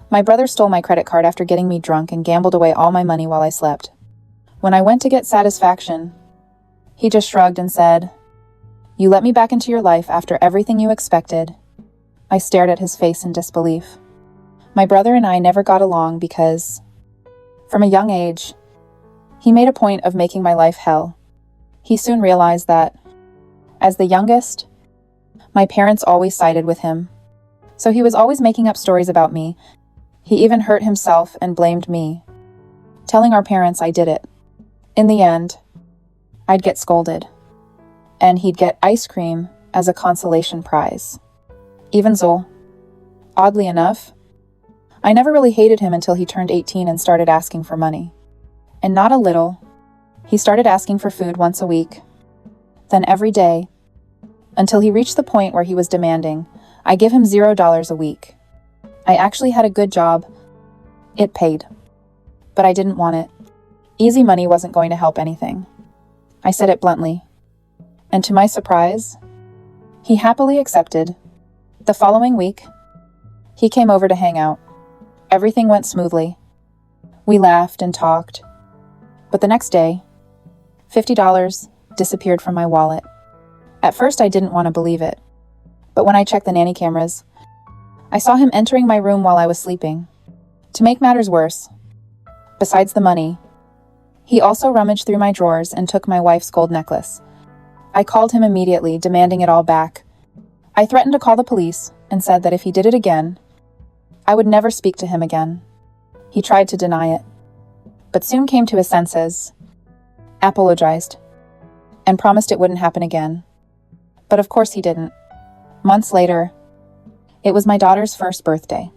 My brother stole my credit card after getting me drunk and gambled away all my money while I slept. When I went to get satisfaction, he just shrugged and said, "You let me back into your life after everything you expected." I stared at his face in disbelief. My brother and I never got along because, from a young age, he made a point of making my life hell. He soon realized that, as the youngest, my parents always sided with him. So he was always making up stories about me. He even hurt himself and blamed me, telling our parents I did it. In the end, I'd get scolded, and he'd get ice cream as a consolation prize. Even so, oddly enough, I never really hated him until he turned 18 and started asking for money. And not a little. He started asking for food once a week, then every day, until he reached the point where he was demanding I give him $0 a week. I actually had a good job. It paid. But I didn't want it. Easy money wasn't going to help anything. I said it bluntly. And to my surprise, he happily accepted. The following week, he came over to hang out. Everything went smoothly. We laughed and talked. But the next day, $50 disappeared from my wallet. At first, I didn't want to believe it. But when I checked the nanny cameras, I saw him entering my room while I was sleeping. To make matters worse, besides the money, he also rummaged through my drawers and took my wife's gold necklace. I called him immediately, demanding it all back. I threatened to call the police and said that if he did it again, I would never speak to him again. He tried to deny it, but soon came to his senses, apologized, and promised it wouldn't happen again. But of course he didn't. Months later, it was my daughter's first birthday.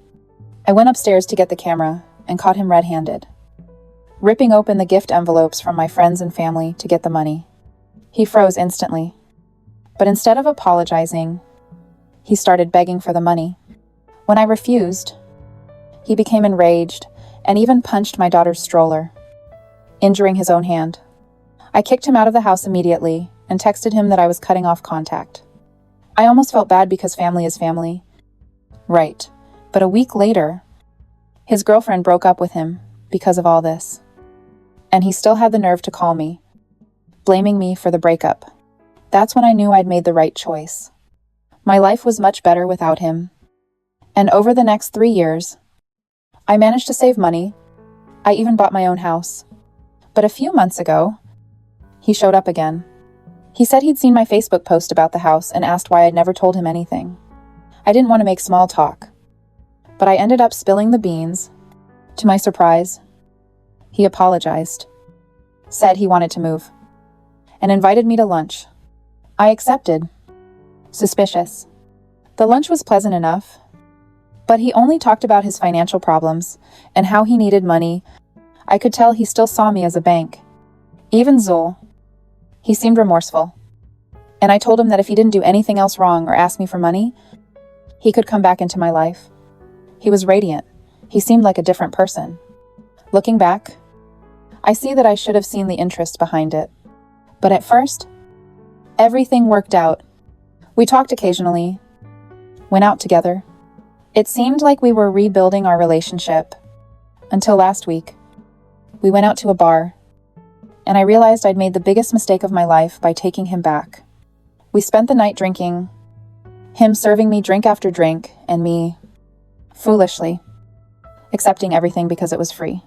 I went upstairs to get the camera and caught him red-handed, ripping open the gift envelopes from my friends and family to get the money. He froze instantly, but instead of apologizing, he started begging for the money. When I refused, he became enraged and even punched my daughter's stroller, injuring his own hand. I kicked him out of the house immediately and texted him that I was cutting off contact. I almost felt bad because family is family. Right, but a week later, his girlfriend broke up with him because of all this. And he still had the nerve to call me, blaming me for the breakup. That's when I knew I'd made the right choice. My life was much better without him. And over the next 3 years, I managed to save money. I even bought my own house. But a few months ago, he showed up again. He said he'd seen my Facebook post about the house and asked why I'd never told him anything. I didn't want to make small talk, but I ended up spilling the beans. To my surprise, he apologized, said he wanted to move, and invited me to lunch. I accepted. Suspicious. The lunch was pleasant enough, but he only talked about his financial problems and how he needed money. I could tell he still saw me as a bank. Even Zul. He seemed remorseful, and I told him that if he didn't do anything else wrong or ask me for money, he could come back into my life. He was radiant. He seemed like a different person. Looking back, I see that I should have seen the interest behind it. But at first, everything worked out. We talked occasionally, went out together. It seemed like we were rebuilding our relationship. Until last week, we went out to a bar, and I realized I'd made the biggest mistake of my life by taking him back. We spent the night drinking, him serving me drink after drink, and me, foolishly, accepting everything because it was free.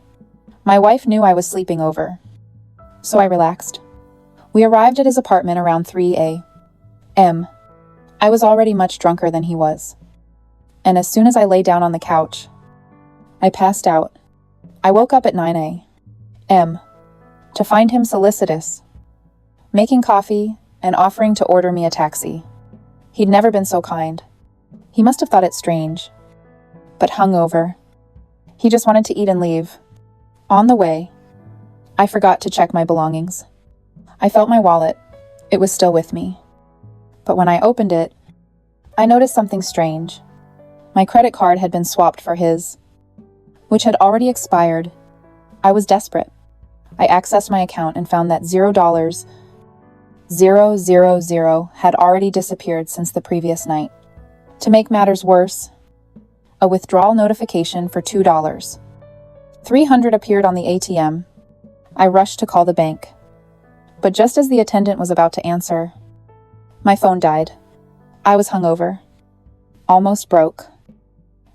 My wife knew I was sleeping over, so I relaxed. We arrived at his apartment around 3 a.m. I was already much drunker than he was, and as soon as I lay down on the couch, I passed out. I woke up at 9 a.m. to find him solicitous, making coffee and offering to order me a taxi. He'd never been so kind. He must have thought it strange, but hungover. He just wanted to eat and leave. On the way, I forgot to check my belongings. I felt my wallet. It was still with me. But when I opened it, I noticed something strange. My credit card had been swapped for his, which had already expired. I was desperate. I accessed my account and found that $0 had already disappeared since the previous night. To make matters worse, A withdrawal notification for $2. $300 appeared on the ATM. I rushed to call the bank. But just as the attendant was about to answer, my phone died. I was hungover, almost broke,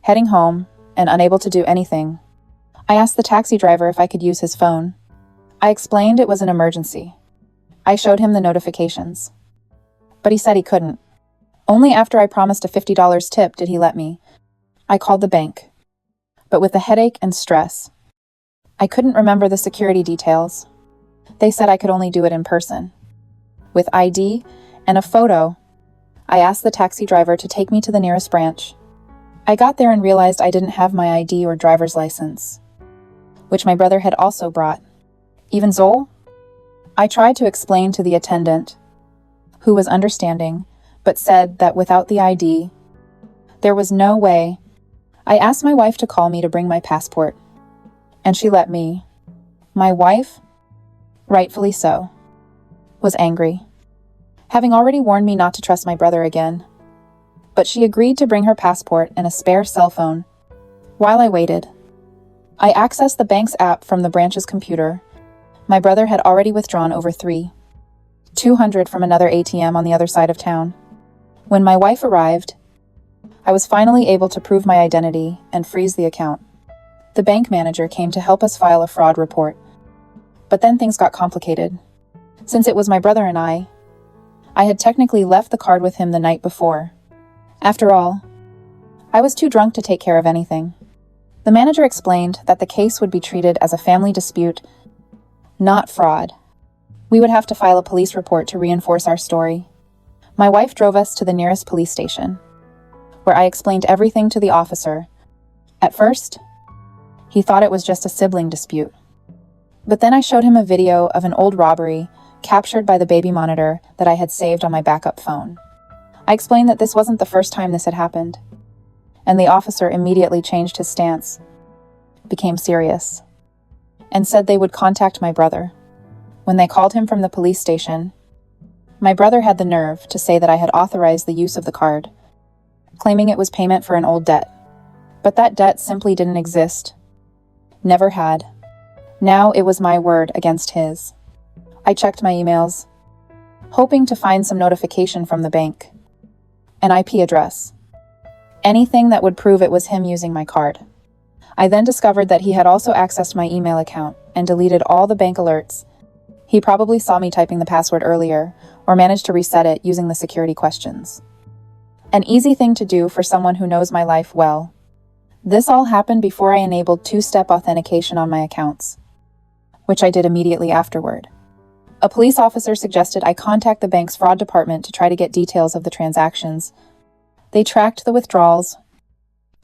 heading home, and unable to do anything. I asked the taxi driver if I could use his phone. I explained it was an emergency. I showed him the notifications. But he said he couldn't. Only after I promised a $50 tip did he let me. I called the bank, but with the headache and stress, I couldn't remember the security details. They said I could only do it in person. With ID and a photo, I asked the taxi driver to take me to the nearest branch. I got there and realized I didn't have my ID or driver's license, which my brother had also brought. Even Zoll? I tried to explain to the attendant, who was understanding, but said that without the ID, there was no way. I asked my wife to call me to bring my passport, and she let me. My wife, rightfully so, was angry, having already warned me not to trust my brother again. But she agreed to bring her passport and a spare cell phone. While I waited, I accessed the bank's app from the branch's computer. My brother had already withdrawn over $200 from another ATM on the other side of town. When my wife arrived, I was finally able to prove my identity and freeze the account. The bank manager came to help us file a fraud report. But then things got complicated. Since it was my brother and I had technically left the card with him the night before. After all, I was too drunk to take care of anything. The manager explained that the case would be treated as a family dispute, not fraud. We would have to file a police report to reinforce our story. My wife drove us to the nearest police station, where I explained everything to the officer. At first, he thought it was just a sibling dispute. But then I showed him a video of an old robbery captured by the baby monitor that I had saved on my backup phone. I explained that this wasn't the first time this had happened, and the officer immediately changed his stance, became serious, and said they would contact my brother. When they called him from the police station, my brother had the nerve to say that I had authorized the use of the card, claiming it was payment for an old debt. But that debt simply didn't exist. Never had. Now it was my word against his. I checked my emails, hoping to find some notification from the bank. An IP address. Anything that would prove it was him using my card. I then discovered that he had also accessed my email account and deleted all the bank alerts. He probably saw me typing the password earlier, or managed to reset it using the security questions. An easy thing to do for someone who knows my life well. This all happened before I enabled two-step authentication on my accounts, which I did immediately afterward. A police officer suggested I contact the bank's fraud department to try to get details of the transactions. They tracked the withdrawals,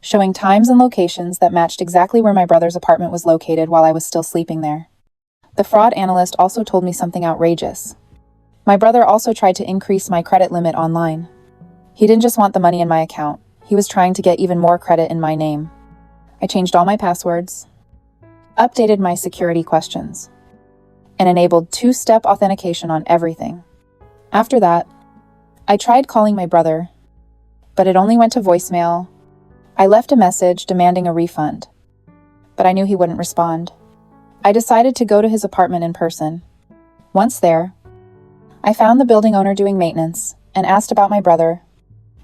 showing times and locations that matched exactly where my brother's apartment was located while I was still sleeping there. The fraud analyst also told me something outrageous. My brother also tried to increase my credit limit online. He didn't just want the money in my account. He was trying to get even more credit in my name. I changed all my passwords, updated my security questions, and enabled two-step authentication on everything. After that, I tried calling my brother, but it only went to voicemail. I left a message demanding a refund, but I knew he wouldn't respond. I decided to go to his apartment in person. Once there, I found the building owner doing maintenance and asked about my brother.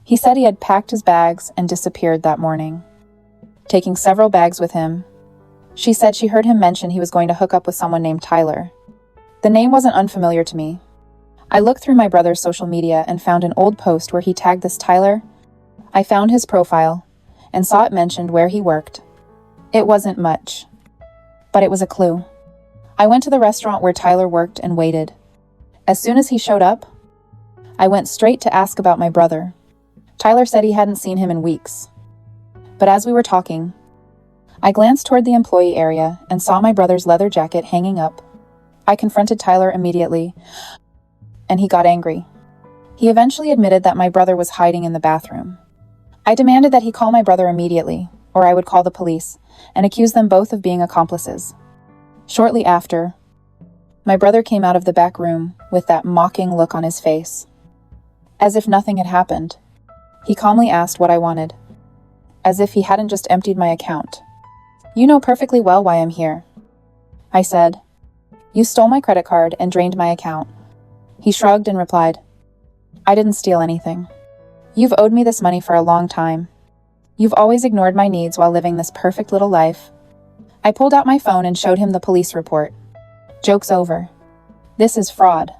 He said he had packed his bags and disappeared that morning, taking several bags with him. She said she heard him mention he was going to hook up with someone named Tyler. The name wasn't unfamiliar to me. I looked through my brother's social media and found an old post where he tagged this Tyler. I found his profile and saw it mentioned where he worked. It wasn't much, but it was a clue. I went to the restaurant where Tyler worked and waited. As soon as he showed up, I went straight to ask about my brother. Tyler said he hadn't seen him in weeks. But as we were talking, I glanced toward the employee area and saw my brother's leather jacket hanging up. I confronted Tyler immediately, and he got angry. He eventually admitted that my brother was hiding in the bathroom. I demanded that he call my brother immediately, or I would call the police, and accuse them both of being accomplices. Shortly after, my brother came out of the back room with that mocking look on his face. As if nothing had happened, he calmly asked what I wanted. as if he hadn't just emptied my account. "You know perfectly well why I'm here," I said. "You stole my credit card and drained my account." He shrugged and replied, "I didn't steal anything. You've owed me this money for a long time. You've always ignored my needs while living this perfect little life." I pulled out my phone and showed him the police report. "Joke's over. This is fraud."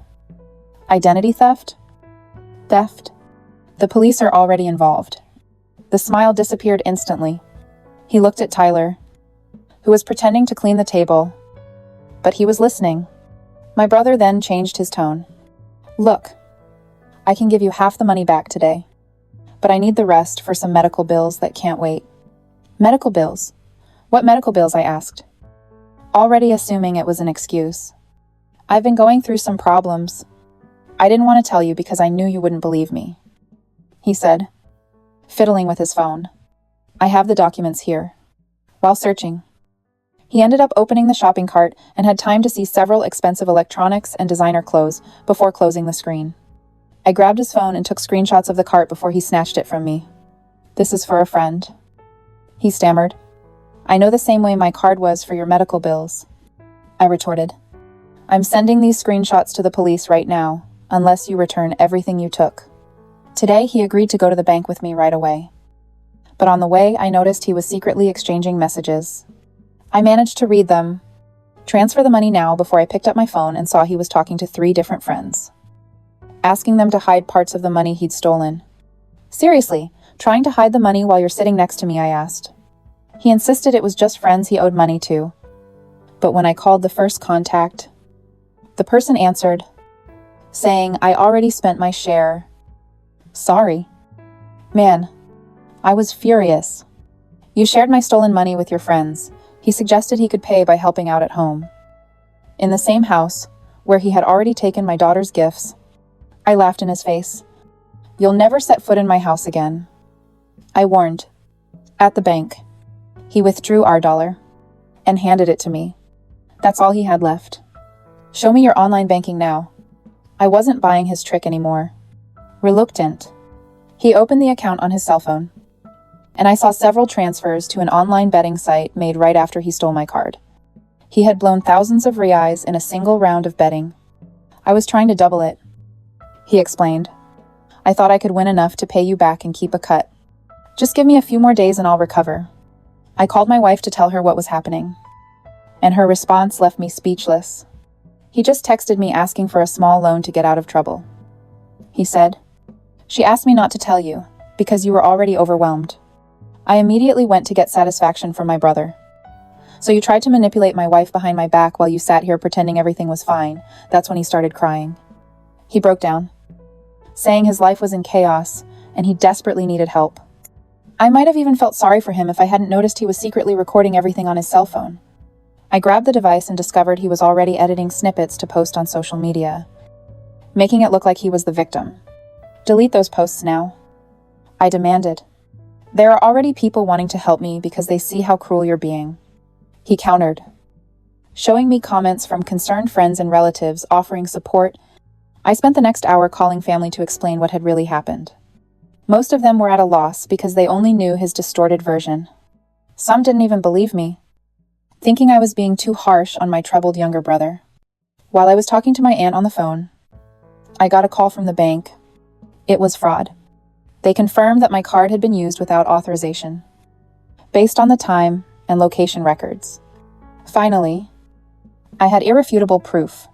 "Identity theft?" "Theft. The police are already involved." The smile disappeared instantly. He looked at Tyler, who was pretending to clean the table, but he was listening. My brother then changed his tone. "Look, I can give you half the money back today, but I need the rest for some medical bills that can't wait." "Medical bills? What medical bills?" I asked, already assuming it was an excuse. "I've been going through some problems. I didn't want to tell you because I knew you wouldn't believe me," he said, fiddling with his phone. "I have the documents here." While searching, he ended up opening the shopping cart and had time to see several expensive electronics and designer clothes before closing the screen. I grabbed his phone and took screenshots of the cart before he snatched it from me. "This is for a friend," he stammered. "I know the same way my card was for your medical bills," I retorted. "I'm sending these screenshots to the police right now, unless you return everything you took." Today, he agreed to go to the bank with me right away. But on the way, I noticed he was secretly exchanging messages. I managed to read them, transfer the money now before I picked up my phone and saw he was talking to 3 different friends, asking them to hide parts of the money he'd stolen. "Seriously, trying to hide the money while you're sitting next to me?" I asked. He insisted it was just friends he owed money to. But when I called the first contact, the person answered, saying I already spent my share. "Sorry." Man, I was furious. "You shared my stolen money with your friends." He suggested he could pay by helping out at home, in the same house where he had already taken my daughter's gifts. I laughed in his face. "You'll never set foot in my house again," I warned. At the bank, he withdrew our dollar and handed it to me. That's all he had left. "Show me your online banking now." I wasn't buying his trick anymore. Reluctant, he opened the account on his cell phone, and I saw several transfers to an online betting site made right after he stole my card. He had blown thousands of reais in a single round of betting. "I was trying to double it," he explained. "I thought I could win enough to pay you back and keep a cut. Just give me a few more days and I'll recover." I called my wife to tell her what was happening, and her response left me speechless. "He just texted me asking for a small loan to get out of trouble," he said. "She asked me not to tell you, because you were already overwhelmed." I immediately went to get satisfaction from my brother. "So you tried to manipulate my wife behind my back while you sat here pretending everything was fine." That's when he started crying. He broke down, saying his life was in chaos and he desperately needed help. I might have even felt sorry for him if I hadn't noticed he was secretly recording everything on his cell phone. I grabbed the device and discovered he was already editing snippets to post on social media, making it look like he was the victim. "Delete those posts now," I demanded. "There are already people wanting to help me because they see how cruel you're being," he countered, showing me comments from concerned friends and relatives offering support. I spent the next hour calling family to explain what had really happened. Most of them were at a loss because they only knew his distorted version. Some didn't even believe me, thinking I was being too harsh on my troubled younger brother. While I was talking to my aunt on the phone, I got a call from the bank. It was fraud. They confirmed that my card had been used without authorization, based on the time and location records. Finally, I had irrefutable proof,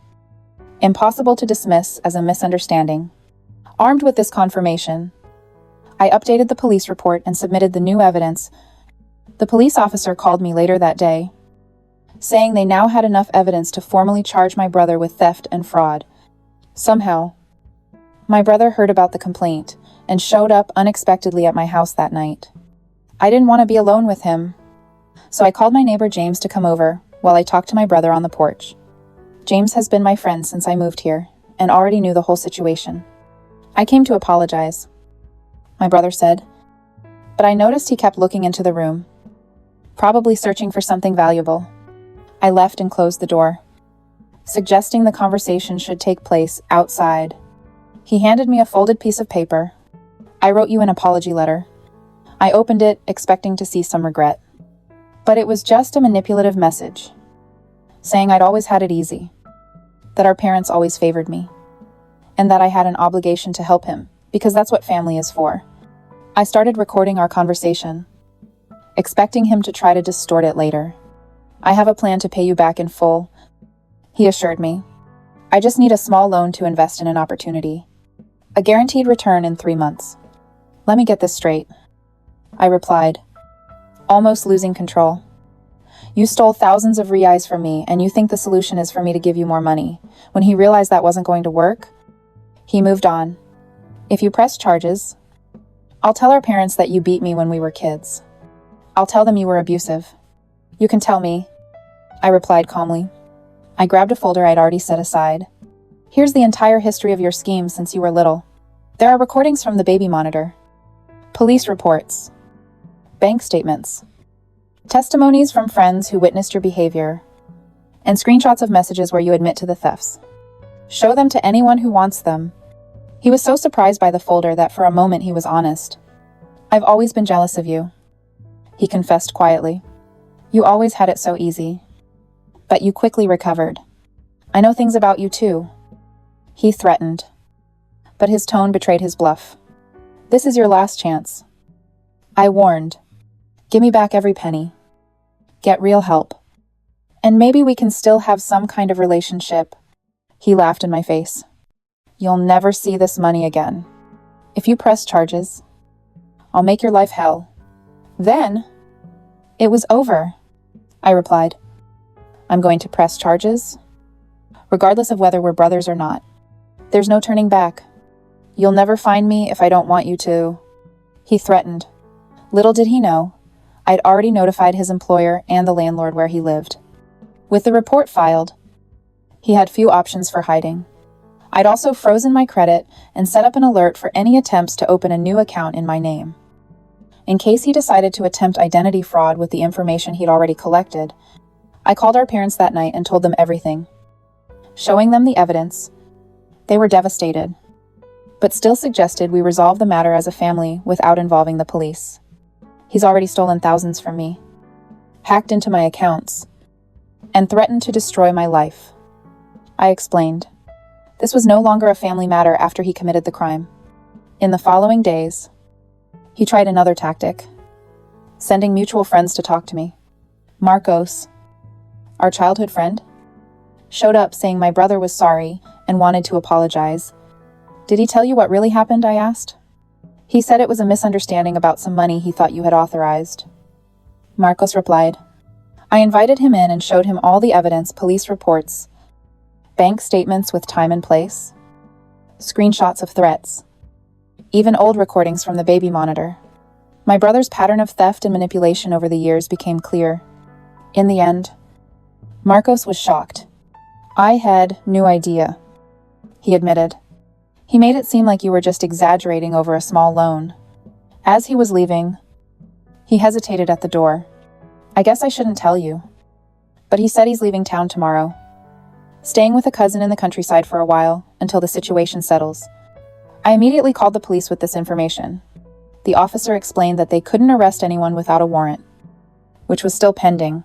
impossible to dismiss as a misunderstanding. Armed with this confirmation, I updated the police report and submitted the new evidence. The police officer called me later that day, saying they now had enough evidence to formally charge my brother with theft and fraud. Somehow, my brother heard about the complaint and showed up unexpectedly at my house that night. I didn't want to be alone with him, so I called my neighbor James to come over while I talked to my brother on the porch. James has been my friend since I moved here and already knew the whole situation. "I came to apologize," my brother said, but I noticed he kept looking into the room, probably searching for something valuable. I left and closed the door, suggesting the conversation should take place outside. He handed me a folded piece of paper. "I wrote you an apology letter. I opened it, expecting to see some regret. But it was just a manipulative message, saying I'd always had it easy, that our parents always favored me, and that I had an obligation to help him, because that's what family is for. I started recording our conversation, expecting him to try to distort it later. I have a plan to pay you back in full, he assured me. I just need a small loan to invest in an opportunity. A guaranteed return in 3 months. Let me get this straight, I replied, almost losing control. You stole thousands of reais from me, and you think the solution is for me to give you more money. When he realized that wasn't going to work, he moved on. If you press charges, I'll tell our parents that you beat me when we were kids. I'll tell them you were abusive. You can tell me, I replied calmly. I grabbed a folder I'd already set aside. Here's the entire history of your scheme since you were little. There are recordings from the baby monitor, police reports, bank statements, testimonies from friends who witnessed your behavior, and screenshots of messages where you admit to the thefts. Show them to anyone who wants them. He was so surprised by the folder that for a moment he was honest. I've always been jealous of you, he confessed quietly. You always had it so easy. But you quickly recovered. I know things about you too, he threatened. But his tone betrayed his bluff. This is your last chance, I warned. Give me back every penny. Get real help. And maybe we can still have some kind of relationship. He laughed in my face. You'll never see this money again. If you press charges, I'll make your life hell. Then, it was over, I replied. I'm going to press charges, regardless of whether we're brothers or not. There's no turning back. You'll never find me if I don't want you to, he threatened. Little did he know, I'd already notified his employer and the landlord where he lived. With the report filed, he had few options for hiding. I'd also frozen my credit and set up an alert for any attempts to open a new account in my name. In case he decided to attempt identity fraud with the information he'd already collected, I called our parents that night and told them everything. Showing them the evidence, they were devastated, but still suggested we resolve the matter as a family without involving the police. He's already stolen thousands from me, hacked into my accounts, and threatened to destroy my life. I explained. This was no longer a family matter after he committed the crime. In the following days, he tried another tactic, sending mutual friends to talk to me. Marcos, our childhood friend, showed up saying my brother was sorry and wanted to apologize. Did he tell you what really happened? I asked. He said it was a misunderstanding about some money he thought you had authorized. Marcos replied. I invited him in and showed him all the evidence, police reports, bank statements with time and place, screenshots of threats, even old recordings from the baby monitor. My brother's pattern of theft and manipulation over the years became clear. In the end, Marcos was shocked. I had no idea, he admitted. He made it seem like you were just exaggerating over a small loan. As he was leaving, he hesitated at the door. I guess I shouldn't tell you, but he said he's leaving town tomorrow, staying with a cousin in the countryside for a while until the situation settles. I immediately called the police with this information. The officer explained that they couldn't arrest anyone without a warrant, which was still pending.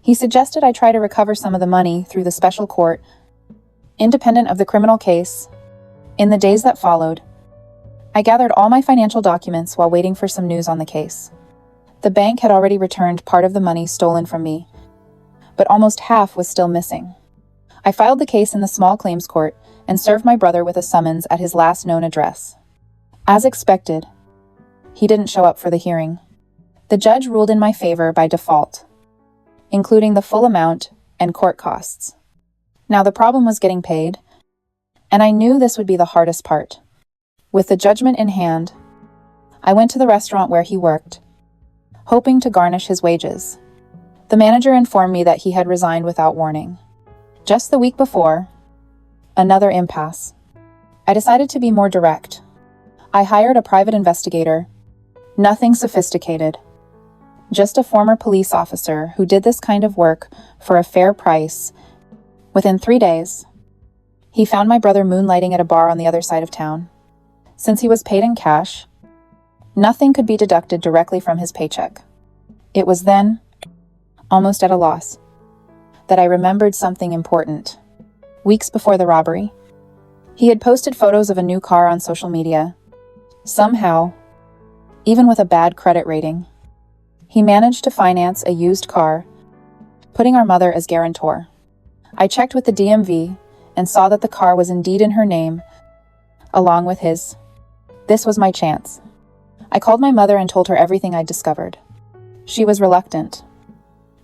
He suggested I try to recover some of the money through the special court, independent of the criminal case. In the days that followed, I gathered all my financial documents while waiting for some news on the case. The bank had already returned part of the money stolen from me, but almost half was still missing. I filed the case in the small claims court and served my brother with a summons at his last known address. As expected, he didn't show up for the hearing. The judge ruled in my favor by default, including the full amount and court costs. Now the problem was getting paid, and I knew this would be the hardest part. With the judgment in hand, I went to the restaurant where he worked, hoping to garnish his wages. The manager informed me that he had resigned without warning. Just the week before, another impasse. I decided to be more direct. I hired a private investigator, nothing sophisticated, just a former police officer who did this kind of work for a fair price. Within 3 days, he found my brother moonlighting at a bar on the other side of town. Since he was paid in cash, Nothing could be deducted directly from his paycheck. It was then, almost at a loss, that I remembered something important. Weeks before the robbery, he had posted photos of a new car on social media. Somehow, even with a bad credit rating, he managed to finance a used car, putting our mother as guarantor. I checked with the DMV and saw that the car was indeed in her name, along with his. This was my chance. I called my mother and told her everything I'd discovered. She was reluctant,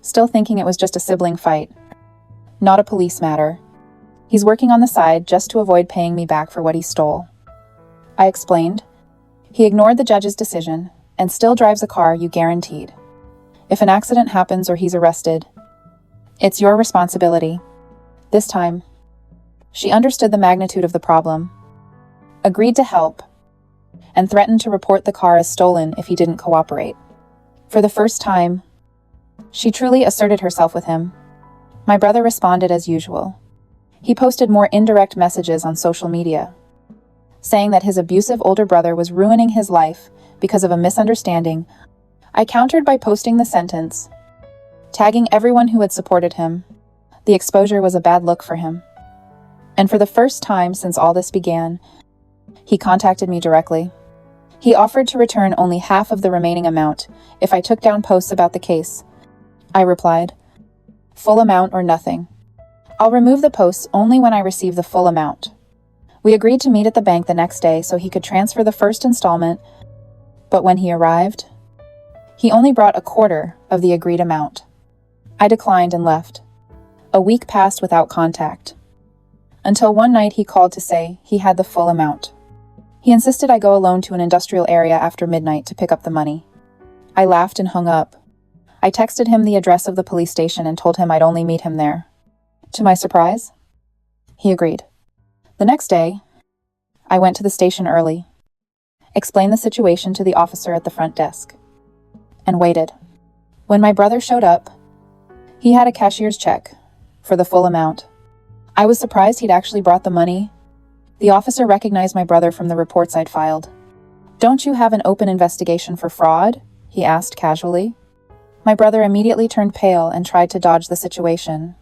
still thinking it was just a sibling fight, not a police matter. He's working on the side just to avoid paying me back for what he stole. I explained. He ignored the judge's decision and still drives a car you guaranteed. If an accident happens or he's arrested, it's your responsibility. This time, she understood the magnitude of the problem, agreed to help, and threatened to report the car as stolen if he didn't cooperate. For the first time, she truly asserted herself with him. My brother responded as usual. He posted more indirect messages on social media, saying that his abusive older brother was ruining his life because of a misunderstanding. I countered by posting the sentence, tagging everyone who had supported him. The exposure was a bad look for him. And for the first time since all this began, he contacted me directly. He offered to return only half of the remaining amount if I took down posts about the case. I replied, "Full amount or nothing. I'll remove the posts only when I receive the full amount." We agreed to meet at the bank the next day so he could transfer the first installment, but when he arrived, he only brought a quarter of the agreed amount. I declined and left. A week passed without contact, until one night he called to say he had the full amount. He insisted I go alone to an industrial area after midnight to pick up the money. I laughed and hung up. I texted him the address of the police station and told him I'd only meet him there. To my surprise, he agreed. The next day, I went to the station early, explained the situation to the officer at the front desk, and waited. When my brother showed up, he had a cashier's check for the full amount. I was surprised he'd actually brought the money. The officer recognized my brother from the reports I'd filed. "Don't you have an open investigation for fraud?" he asked casually. My brother immediately turned pale and tried to dodge the situation,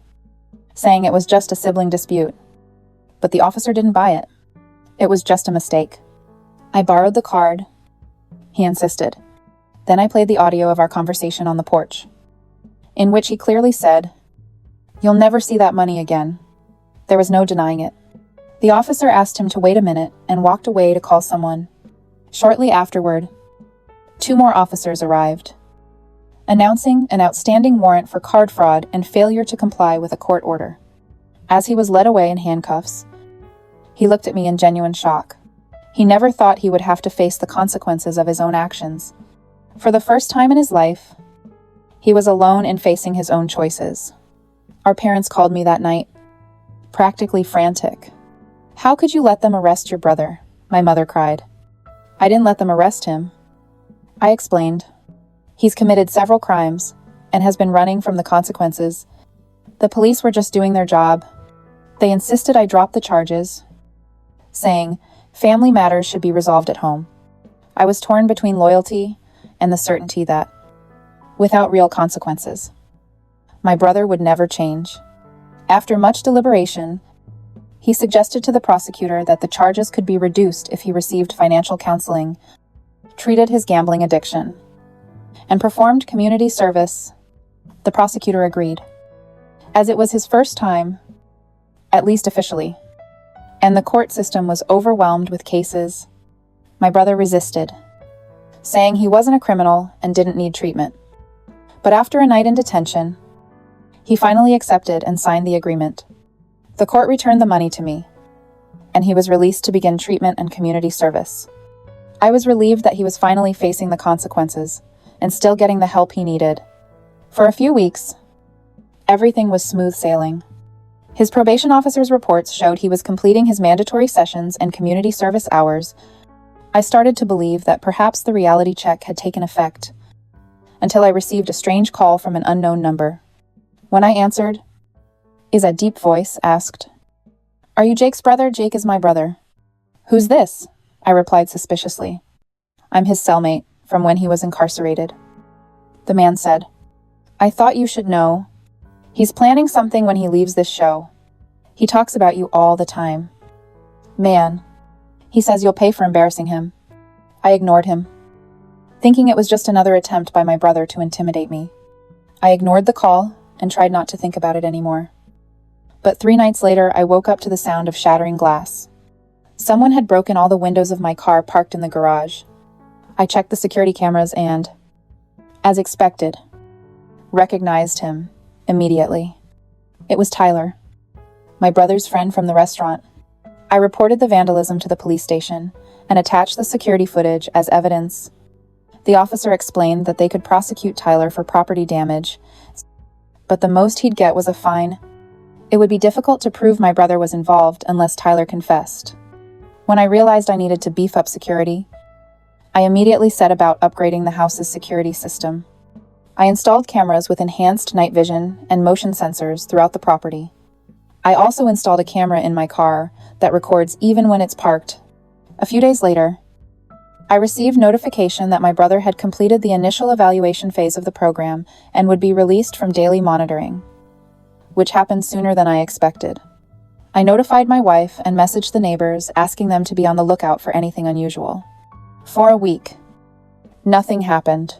saying it was just a sibling dispute. But the officer didn't buy it. It was just a mistake. I borrowed the card, he insisted. Then I played the audio of our conversation on the porch, in which he clearly said, "You'll never see that money again." There was no denying it. The officer asked him to wait a minute and walked away to call someone. Shortly afterward, 2 more officers arrived, announcing an outstanding warrant for card fraud and failure to comply with a court order. As he was led away in handcuffs, he looked at me in genuine shock. He never thought he would have to face the consequences of his own actions. For the first time in his life, he was alone in facing his own choices. Our parents called me that night, practically frantic. "How could you let them arrest your brother?" my mother cried. "I didn't let them arrest him," I explained. "He's committed several crimes and has been running from the consequences. The police were just doing their job. They insisted I drop the charges, saying family matters should be resolved at home." I was torn between loyalty and the certainty that, without real consequences, my brother would never change. After much deliberation, he suggested to the prosecutor that the charges could be reduced if he received financial counseling, treated his gambling addiction, and performed community service. The prosecutor agreed, as it was his first time, at least officially, and the court system was overwhelmed with cases. My brother resisted, saying he wasn't a criminal and didn't need treatment. But after a night in detention, he finally accepted and signed the agreement. The court returned the money to me, and he was released to begin treatment and community service. I was relieved that he was finally facing the consequences and still getting the help he needed. For a few weeks, everything was smooth sailing. His probation officer's reports showed he was completing his mandatory sessions and community service hours. I started to believe that perhaps the reality check had taken effect, until I received a strange call from an unknown number. When I answered, a deep voice asked, "Are you Jake's brother? Jake is my brother." "Who's this?" I replied suspiciously. I'm his cellmate from when he was incarcerated. The man said, I thought you should know. He's planning something when he leaves this show. He talks about you all the time. Man, he says you'll pay for embarrassing him. I ignored him, thinking it was just another attempt by my brother to intimidate me. I ignored the call and tried not to think about it anymore. But 3 nights later, I woke up to the sound of shattering glass. Someone had broken all the windows of my car parked in the garage. I checked the security cameras and, as expected, recognized him immediately. It was Tyler, my brother's friend from the restaurant. I reported the vandalism to the police station and attached the security footage as evidence. The officer explained that they could prosecute Tyler for property damage, but the most he'd get was a fine. It would be difficult to prove my brother was involved unless Tyler confessed. When I realized I needed to beef up security, I immediately set about upgrading the house's security system. I installed cameras with enhanced night vision and motion sensors throughout the property. I also installed a camera in my car that records even when it's parked. A few days later, I received notification that my brother had completed the initial evaluation phase of the program and would be released from daily monitoring, which happened sooner than I expected. I notified my wife and messaged the neighbors, asking them to be on the lookout for anything unusual. For a week, nothing happened.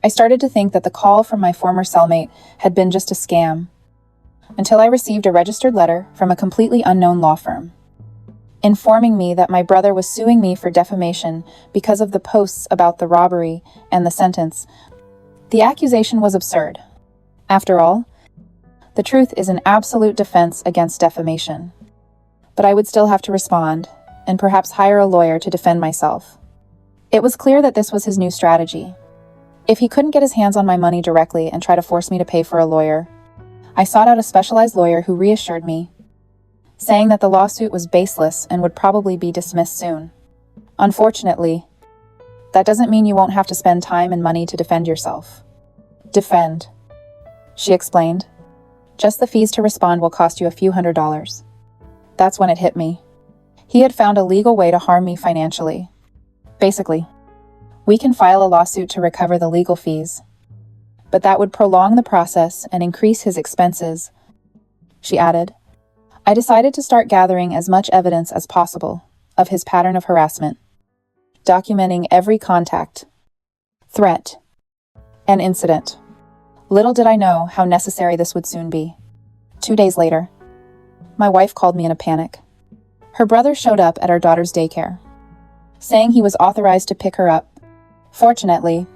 I started to think that the call from my former cellmate had been just a scam, until I received a registered letter from a completely unknown law firm, informing me that my brother was suing me for defamation because of the posts about the robbery and the sentence. The accusation was absurd. After all, the truth is an absolute defense against defamation. But I would still have to respond, and perhaps hire a lawyer to defend myself. It was clear that this was his new strategy. If he couldn't get his hands on my money directly and try to force me to pay for a lawyer, I sought out a specialized lawyer who reassured me, saying that the lawsuit was baseless and would probably be dismissed soon. Unfortunately, that doesn't mean you won't have to spend time and money to defend yourself. Defend, she explained. Just the fees to respond will cost you a few $100s. That's when it hit me. He had found a legal way to harm me financially. Basically, we can file a lawsuit to recover the legal fees, but that would prolong the process and increase his expenses, she added. I decided to start gathering as much evidence as possible of his pattern of harassment, documenting every contact, threat, and incident. Little did I know how necessary this would soon be. 2 days later, my wife called me in a panic. Her brother showed up at our daughter's daycare, saying he was authorized to pick her up. Fortunately,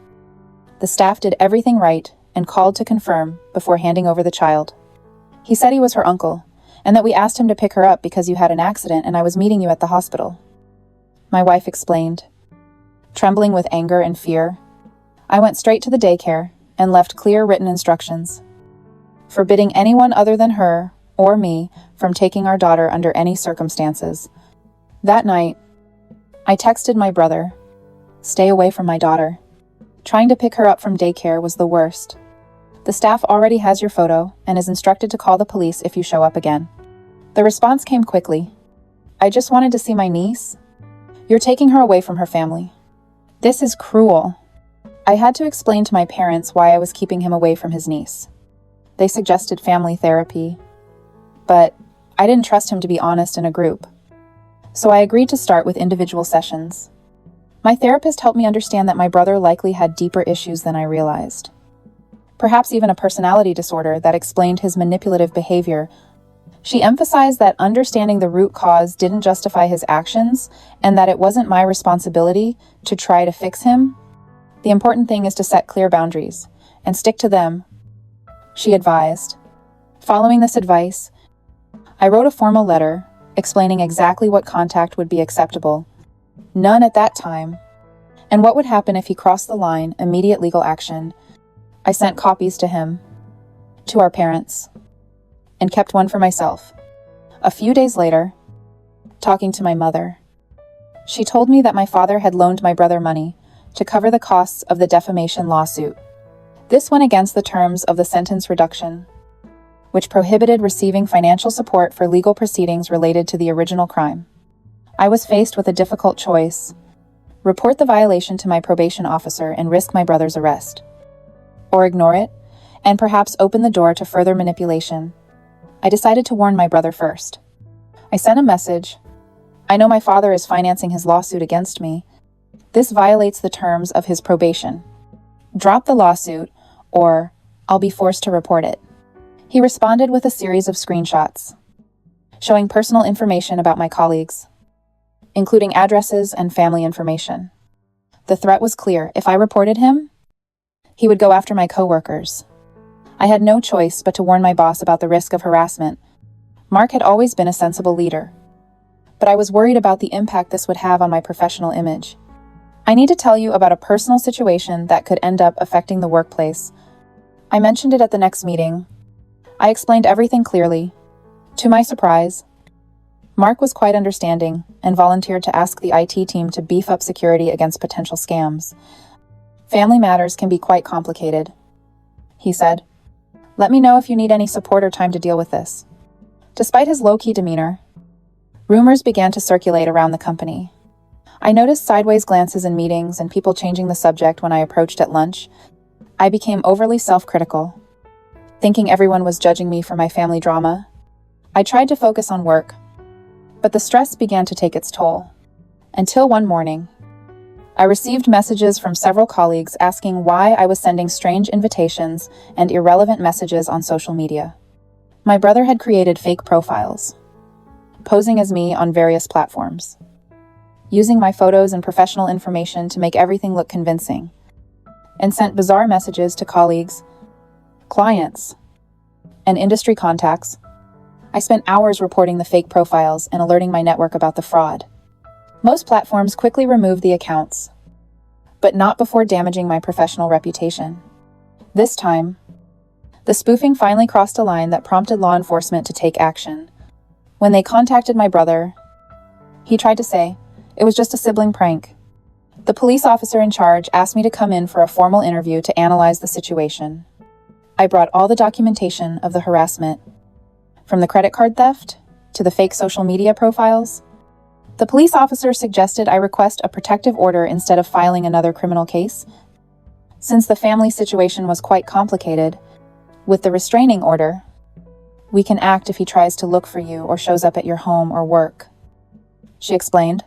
the staff did everything right and called to confirm before handing over the child. He said he was her uncle, and that we asked him to pick her up because you had an accident and I was meeting you at the hospital. My wife explained. Trembling with anger and fear, I went straight to the daycare and left clear written instructions, forbidding anyone other than her or me from taking our daughter under any circumstances. That night, I texted my brother, "Stay away from my daughter. Trying to pick her up from daycare was the worst. The staff already has your photo and is instructed to call the police if you show up again." The response came quickly. "I just wanted to see my niece. You're taking her away from her family. This is cruel." I had to explain to my parents why I was keeping him away from his niece. They suggested family therapy, but I didn't trust him to be honest in a group. So I agreed to start with individual sessions. My therapist helped me understand that my brother likely had deeper issues than I realized. Perhaps even a personality disorder that explained his manipulative behavior. She emphasized that understanding the root cause didn't justify his actions and that it wasn't my responsibility to try to fix him. The important thing is to set clear boundaries and stick to them, she advised. Following this advice, I wrote a formal letter explaining exactly what contact would be acceptable, none at that time, and what would happen if he crossed the line, immediate legal action. I sent copies to him, to our parents, and kept one for myself. A few days later, talking to my mother, she told me that my father had loaned my brother money to cover the costs of the defamation lawsuit. This went against the terms of the sentence reduction, which prohibited receiving financial support for legal proceedings related to the original crime. I was faced with a difficult choice: report the violation to my probation officer and risk my brother's arrest, or ignore it, and perhaps open the door to further manipulation. I decided to warn my brother first. I sent a message. I know my father is financing his lawsuit against me. This violates the terms of his probation. Drop the lawsuit, or I'll be forced to report it. He responded with a series of screenshots, showing personal information about my colleagues, including addresses and family information. The threat was clear. If I reported him, he would go after my coworkers. I had no choice but to warn my boss about the risk of harassment. Mark had always been a sensible leader, but I was worried about the impact this would have on my professional image. I need to tell you about a personal situation that could end up affecting the workplace. I mentioned it at the next meeting. I explained everything clearly. To my surprise, Mark was quite understanding and volunteered to ask the IT team to beef up security against potential scams. Family matters can be quite complicated, he said. Let me know if you need any support or time to deal with this. Despite his low-key demeanor, rumors began to circulate around the company. I noticed sideways glances in meetings and people changing the subject when I approached at lunch. I became overly self-critical, thinking everyone was judging me for my family drama. I tried to focus on work, but the stress began to take its toll. Until one morning, I received messages from several colleagues asking why I was sending strange invitations and irrelevant messages on social media. My brother had created fake profiles, posing as me on various platforms, using my photos and professional information to make everything look convincing, and sent bizarre messages to colleagues, clients, and industry contacts. I spent hours reporting the fake profiles and alerting my network about the fraud. Most platforms quickly removed the accounts, but not before damaging my professional reputation. This time, the spoofing finally crossed a line that prompted law enforcement to take action. When they contacted my brother, he tried to say it was just a sibling prank. The police officer in charge asked me to come in for a formal interview to analyze the situation. I brought all the documentation of the harassment, from the credit card theft to the fake social media profiles. The police officer suggested I request a protective order instead of filing another criminal case. Since the family situation was quite complicated, with the restraining order, we can act if he tries to look for you or shows up at your home or work, she explained.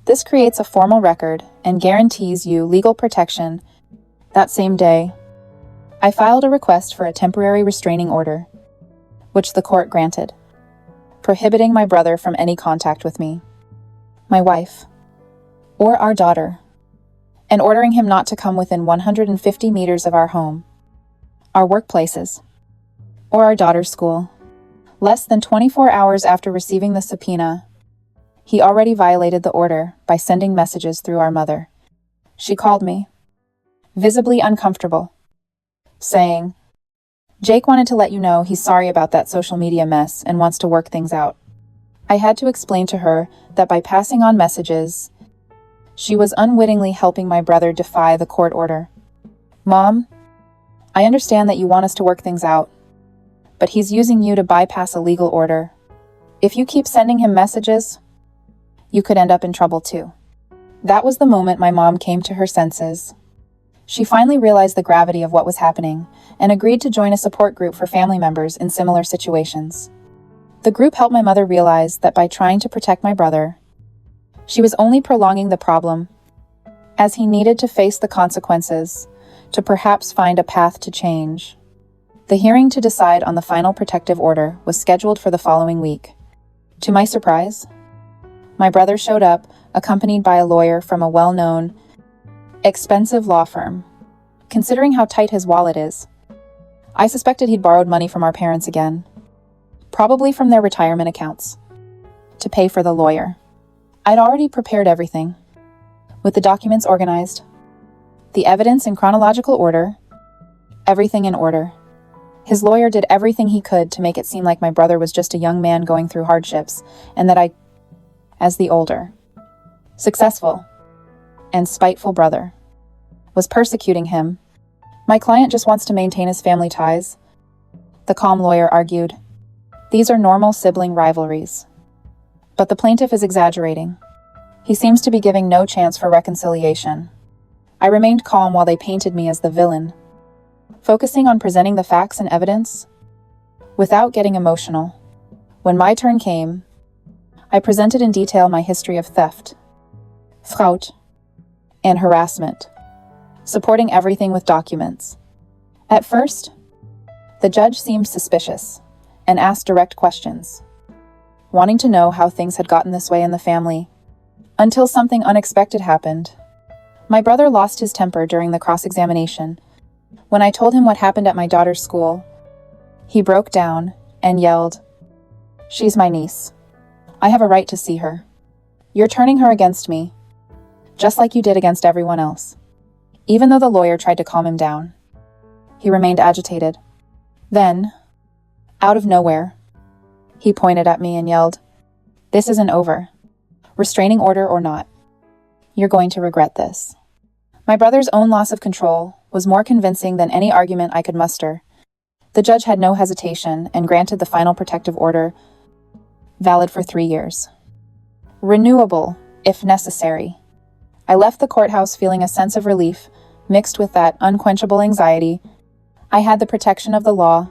This creates a formal record and guarantees you legal protection. That same day, I filed a request for a temporary restraining order, which the court granted, prohibiting my brother from any contact with me, my wife, or our daughter, and ordering him not to come within 150 meters of our home, our workplaces, or our daughter's school. Less than 24 hours after receiving the subpoena, he already violated the order by sending messages through our mother. She called me, visibly uncomfortable, saying, "Jake wanted to let you know he's sorry about that social media mess and wants to work things out." I had to explain to her that by passing on messages, she was unwittingly helping my brother defy the court order. "Mom, I understand that you want us to work things out, but he's using you to bypass a legal order. If you keep sending him messages, you could end up in trouble too." That was the moment my mom came to her senses. She finally realized the gravity of what was happening and agreed to join a support group for family members in similar situations. The group helped my mother realize that by trying to protect my brother, she was only prolonging the problem, as he needed to face the consequences to perhaps find a path to change. The hearing to decide on the final protective order was scheduled for the following week. To my surprise, my brother showed up, accompanied by a lawyer from a well-known, expensive law firm. Considering how tight his wallet is, I suspected he'd borrowed money from our parents again, probably from their retirement accounts, to pay for the lawyer. I'd already prepared everything, with the documents organized, the evidence in chronological order, everything in order. His lawyer did everything he could to make it seem like my brother was just a young man going through hardships, and that I, as the older, successful, and spiteful brother, was persecuting him. "My client just wants to maintain his family ties," the calm lawyer argued. "These are normal sibling rivalries. But the plaintiff is exaggerating. He seems to be giving no chance for reconciliation. I remained calm while they painted me as the villain, focusing on presenting the facts and evidence without getting emotional. When my turn came, I presented in detail my history of theft, fraude, and harassment, supporting everything with documents. At first, the judge seemed suspicious and asked direct questions, wanting to know how things had gotten this way in the family, until something unexpected happened. My brother lost his temper during the cross-examination. When I told him what happened at my daughter's school, he broke down and yelled, "She's my niece. I have a right to see her. You're turning her against me, just like you did against everyone else." Even though the lawyer tried to calm him down, he remained agitated. Then, out of nowhere, he pointed at me and yelled, "This isn't over. Restraining order or not, you're going to regret this." My brother's own loss of control was more convincing than any argument I could muster. The judge had no hesitation and granted the final protective order, valid for 3 years. Renewable, if necessary. I left the courthouse feeling a sense of relief, mixed with that unquenchable anxiety. I had the protection of the law,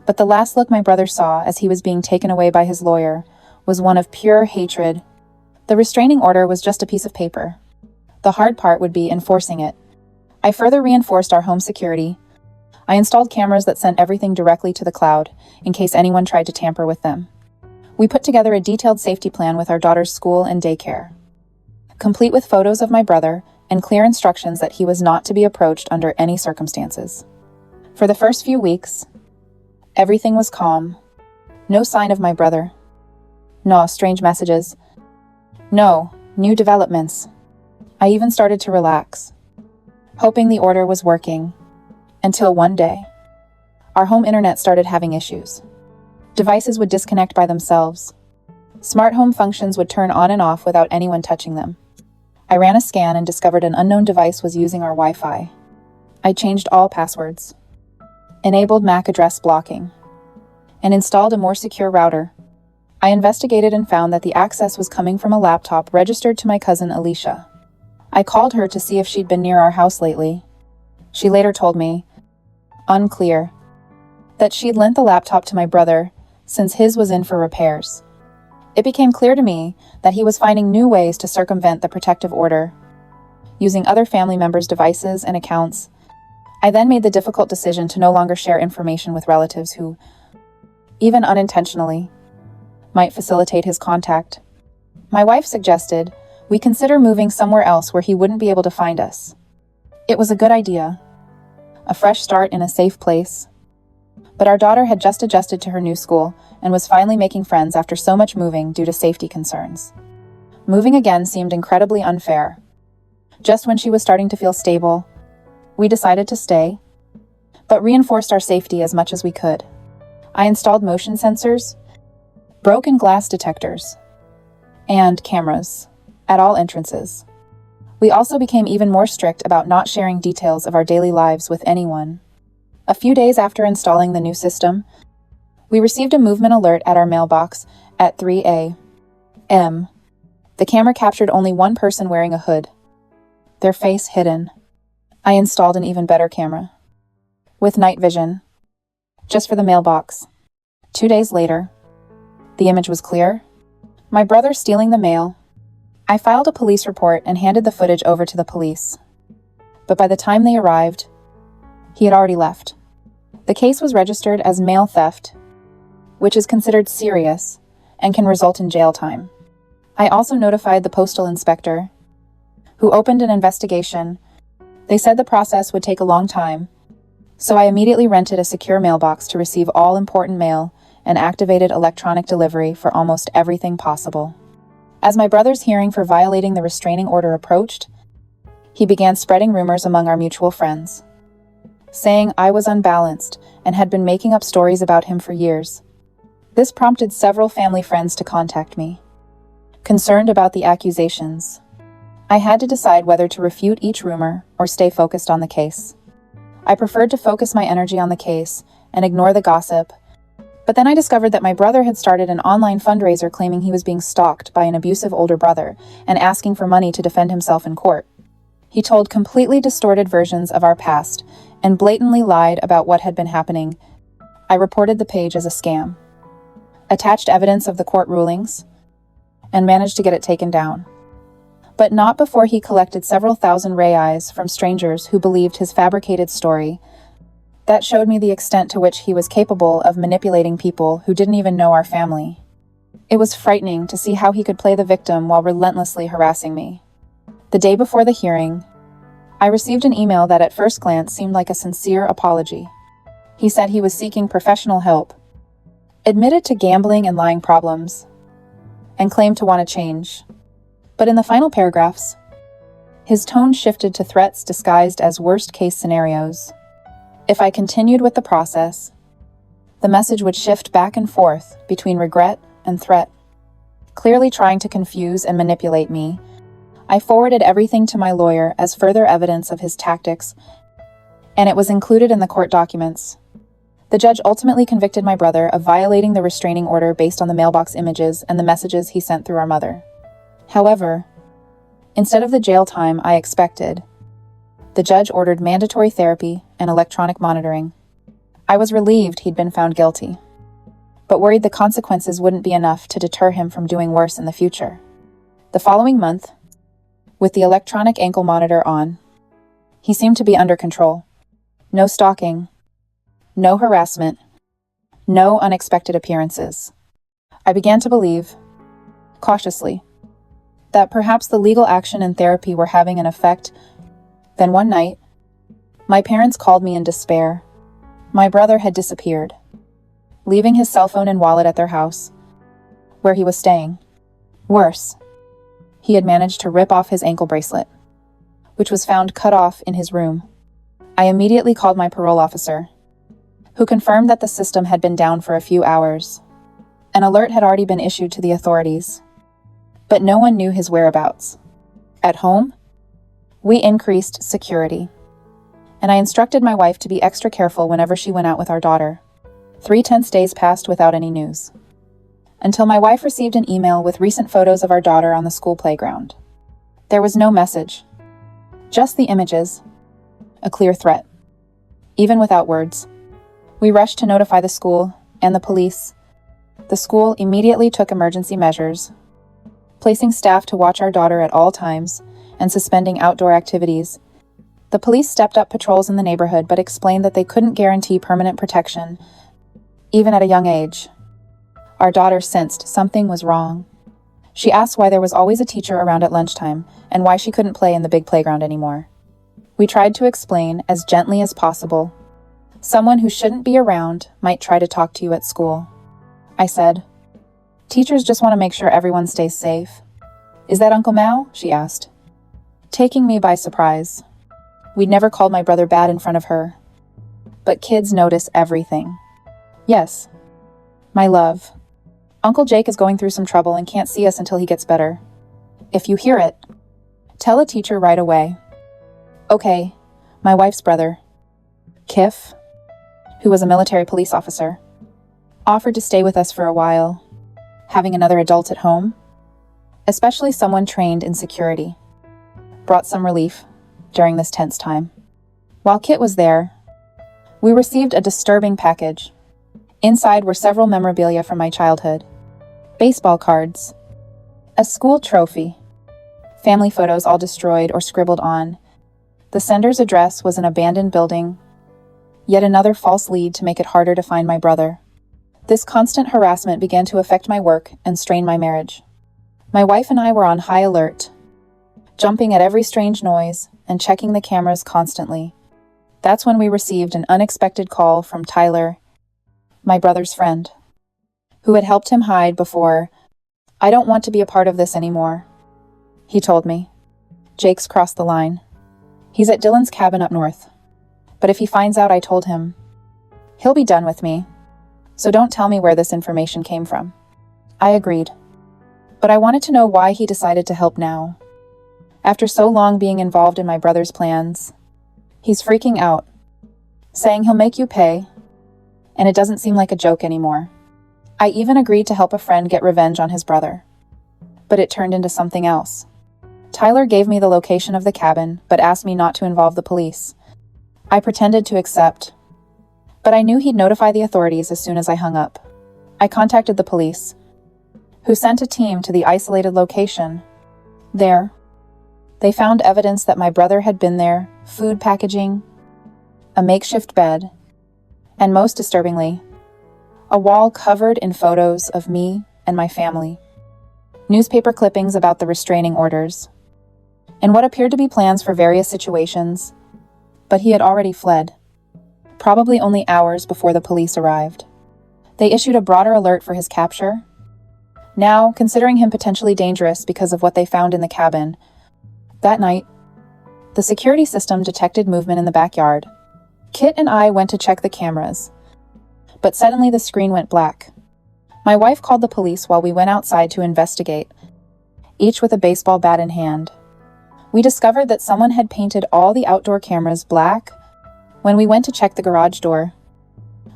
but the last look my brother saw as he was being taken away by his lawyer was one of pure hatred. The restraining order was just a piece of paper. The hard part would be enforcing it. I further reinforced our home security. I installed cameras that sent everything directly to the cloud, in case anyone tried to tamper with them. We put together a detailed safety plan with our daughter's school and daycare, complete with photos of my brother and clear instructions that he was not to be approached under any circumstances. For the first few weeks, everything was calm. No sign of my brother. No strange messages. No new developments. I even started to relax, hoping the order was working, until one day, our home internet started having issues. Devices would disconnect by themselves. Smart home functions would turn on and off without anyone touching them. I ran a scan and discovered an unknown device was using our Wi-Fi. I changed all passwords, enabled MAC address blocking, and installed a more secure router. I investigated and found that the access was coming from a laptop registered to my cousin Alicia. I called her to see if she'd been near our house lately. She later told me, unclear, that she'd lent the laptop to my brother since his was in for repairs. It became clear to me that he was finding new ways to circumvent the protective order, using other family members' devices and accounts. I then made the difficult decision to no longer share information with relatives who, even unintentionally, might facilitate his contact. My wife suggested we consider moving somewhere else where he wouldn't be able to find us. It was a good idea, a fresh start in a safe place. But our daughter had just adjusted to her new school and was finally making friends after so much moving due to safety concerns. Moving again seemed incredibly unfair. Just when she was starting to feel stable, we decided to stay, but reinforced our safety as much as we could. I installed motion sensors, broken glass detectors, and cameras at all entrances. We also became even more strict about not sharing details of our daily lives with anyone. A few days after installing the new system, we received a movement alert at our mailbox at 3 a.m. The camera captured only one person wearing a hood, their face hidden. I installed an even better camera, with night vision, just for the mailbox. 2 days later, the image was clear. My brother stealing the mail. I filed a police report and handed the footage over to the police. But by the time they arrived, he had already left. The case was registered as mail theft, which is considered serious and can result in jail time. I also notified the postal inspector, who opened an investigation. They said the process would take a long time, so I immediately rented a secure mailbox to receive all important mail and activated electronic delivery for almost everything possible. As my brother's hearing for violating the restraining order approached, he began spreading rumors among our mutual friends, saying I was unbalanced and had been making up stories about him for years. This prompted several family friends to contact me, concerned about the accusations. I had to decide whether to refute each rumor or stay focused on the case. I preferred to focus my energy on the case and ignore the gossip, But then I discovered that my brother had started an online fundraiser claiming he was being stalked by an abusive older brother and asking for money to defend himself in court. He told completely distorted versions of our past and blatantly lied about what had been happening. I reported the page as a scam, attached evidence of the court rulings, and managed to get it taken down. But not before he collected several thousand reais from strangers who believed his fabricated story. That showed me the extent to which he was capable of manipulating people who didn't even know our family. It was frightening to see how he could play the victim while relentlessly harassing me. The day before the hearing, I received an email that at first glance seemed like a sincere apology. He said he was seeking professional help, admitted to gambling and lying problems, and claimed to want to change. But in the final paragraphs, his tone shifted to threats disguised as worst-case scenarios. If I continued with the process, the message would shift back and forth between regret and threat. Clearly trying to confuse and manipulate me, I forwarded everything to my lawyer as further evidence of his tactics, and it was included in the court documents. The judge ultimately convicted my brother of violating the restraining order based on the mailbox images and the messages he sent through our mother. However, instead of the jail time I expected, the judge ordered mandatory therapy and electronic monitoring. I was relieved he'd been found guilty, but worried the consequences wouldn't be enough to deter him from doing worse in the future. The following month, with the electronic ankle monitor on, he seemed to be under control. No stalking, no harassment, no unexpected appearances. I began to believe, cautiously, that perhaps the legal action and therapy were having an effect. Then one night, my parents called me in despair. My brother had disappeared, leaving his cell phone and wallet at their house, where he was staying. Worse, he had managed to rip off his ankle bracelet, which was found cut off in his room. I immediately called my parole officer, who confirmed that the system had been down for a few hours. An alert had already been issued to the authorities, but no one knew his whereabouts. At home, we increased security, and I instructed my wife to be extra careful whenever she went out with our daughter. 3 tense days passed without any news, until my wife received an email with recent photos of our daughter on the school playground. There was no message, just the images, a clear threat, even without words. We rushed to notify the school and the police. The school immediately took emergency measures, placing staff to watch our daughter at all times and suspending outdoor activities. The police stepped up patrols in the neighborhood but explained that they couldn't guarantee permanent protection, even at a young age. Our daughter sensed something was wrong. She asked why there was always a teacher around at lunchtime and why she couldn't play in the big playground anymore. We tried to explain as gently as possible. Someone who shouldn't be around might try to talk to you at school. I said, "Teachers just want to make sure everyone stays safe." "Is that Uncle Mao?" she asked, taking me by surprise. We'd never called my brother bad in front of her, but kids notice everything. "Yes, my love. Uncle Jake is going through some trouble and can't see us until he gets better. If you hear it, tell a teacher right away." "Okay," my wife's brother, Kif, who was a military police officer, offered to stay with us for a while. Having another adult at home, especially someone trained in security, brought some relief during this tense time. While Kit was there, we received a disturbing package. Inside were several memorabilia from my childhood, baseball cards, a school trophy, family photos all destroyed or scribbled on. The sender's address was an abandoned building, yet another false lead to make it harder to find my brother. This constant harassment began to affect my work and strain my marriage. My wife and I were on high alert, jumping at every strange noise and checking the cameras constantly. That's when we received an unexpected call from Tyler, my brother's friend, who had helped him hide before. "I don't want to be a part of this anymore," he told me. "Jake's crossed the line. He's at Dylan's cabin up north. But if he finds out I told him, he'll be done with me. So don't tell me where this information came from." I agreed, but I wanted to know why he decided to help now. After so long being involved in my brother's plans, he's freaking out, saying he'll make you pay, and it doesn't seem like a joke anymore. I even agreed to help a friend get revenge on his brother. But it turned into something else. Tyler gave me the location of the cabin, but asked me not to involve the police. I pretended to accept, but I knew he'd notify the authorities as soon as I hung up. I contacted the police, who sent a team to the isolated location. There, they found evidence that my brother had been there, food packaging, a makeshift bed, and most disturbingly, a wall covered in photos of me and my family, newspaper clippings about the restraining orders, and what appeared to be plans for various situations, but he had already fled, probably only hours before the police arrived. They issued a broader alert for his capture. Now, considering him potentially dangerous because of what they found in the cabin, that night, the security system detected movement in the backyard. Kit and I went to check the cameras, but suddenly the screen went black. My wife called the police while we went outside to investigate, each with a baseball bat in hand. We discovered that someone had painted all the outdoor cameras black. When we went to check the garage door,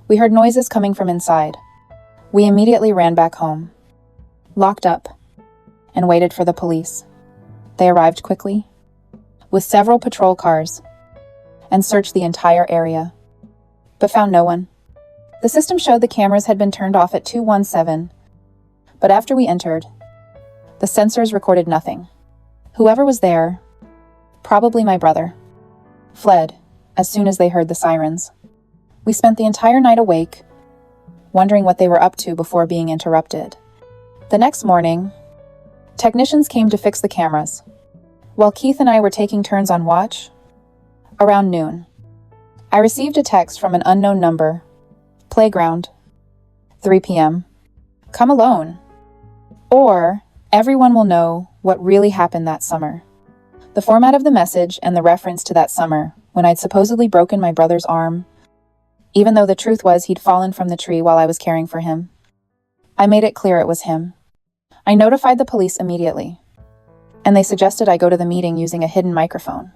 we heard noises coming from inside. We immediately ran back home, locked up, and waited for the police. They arrived quickly, with several patrol cars, and searched the entire area, but found no one. The system showed the cameras had been turned off at 2:17, but after we entered, the sensors recorded nothing. Whoever was there, probably my brother, fled as soon as they heard the sirens. We spent the entire night awake, wondering what they were up to before being interrupted. The next morning, technicians came to fix the cameras, while Keith and I were taking turns on watch. Around noon, I received a text from an unknown number. Playground, 3 p.m. Come alone, or everyone will know what really happened that summer. The format of the message and the reference to that summer, when I'd supposedly broken my brother's arm, even though the truth was he'd fallen from the tree while I was caring for him. I made it clear it was him. I notified the police immediately, and they suggested I go to the meeting using a hidden microphone.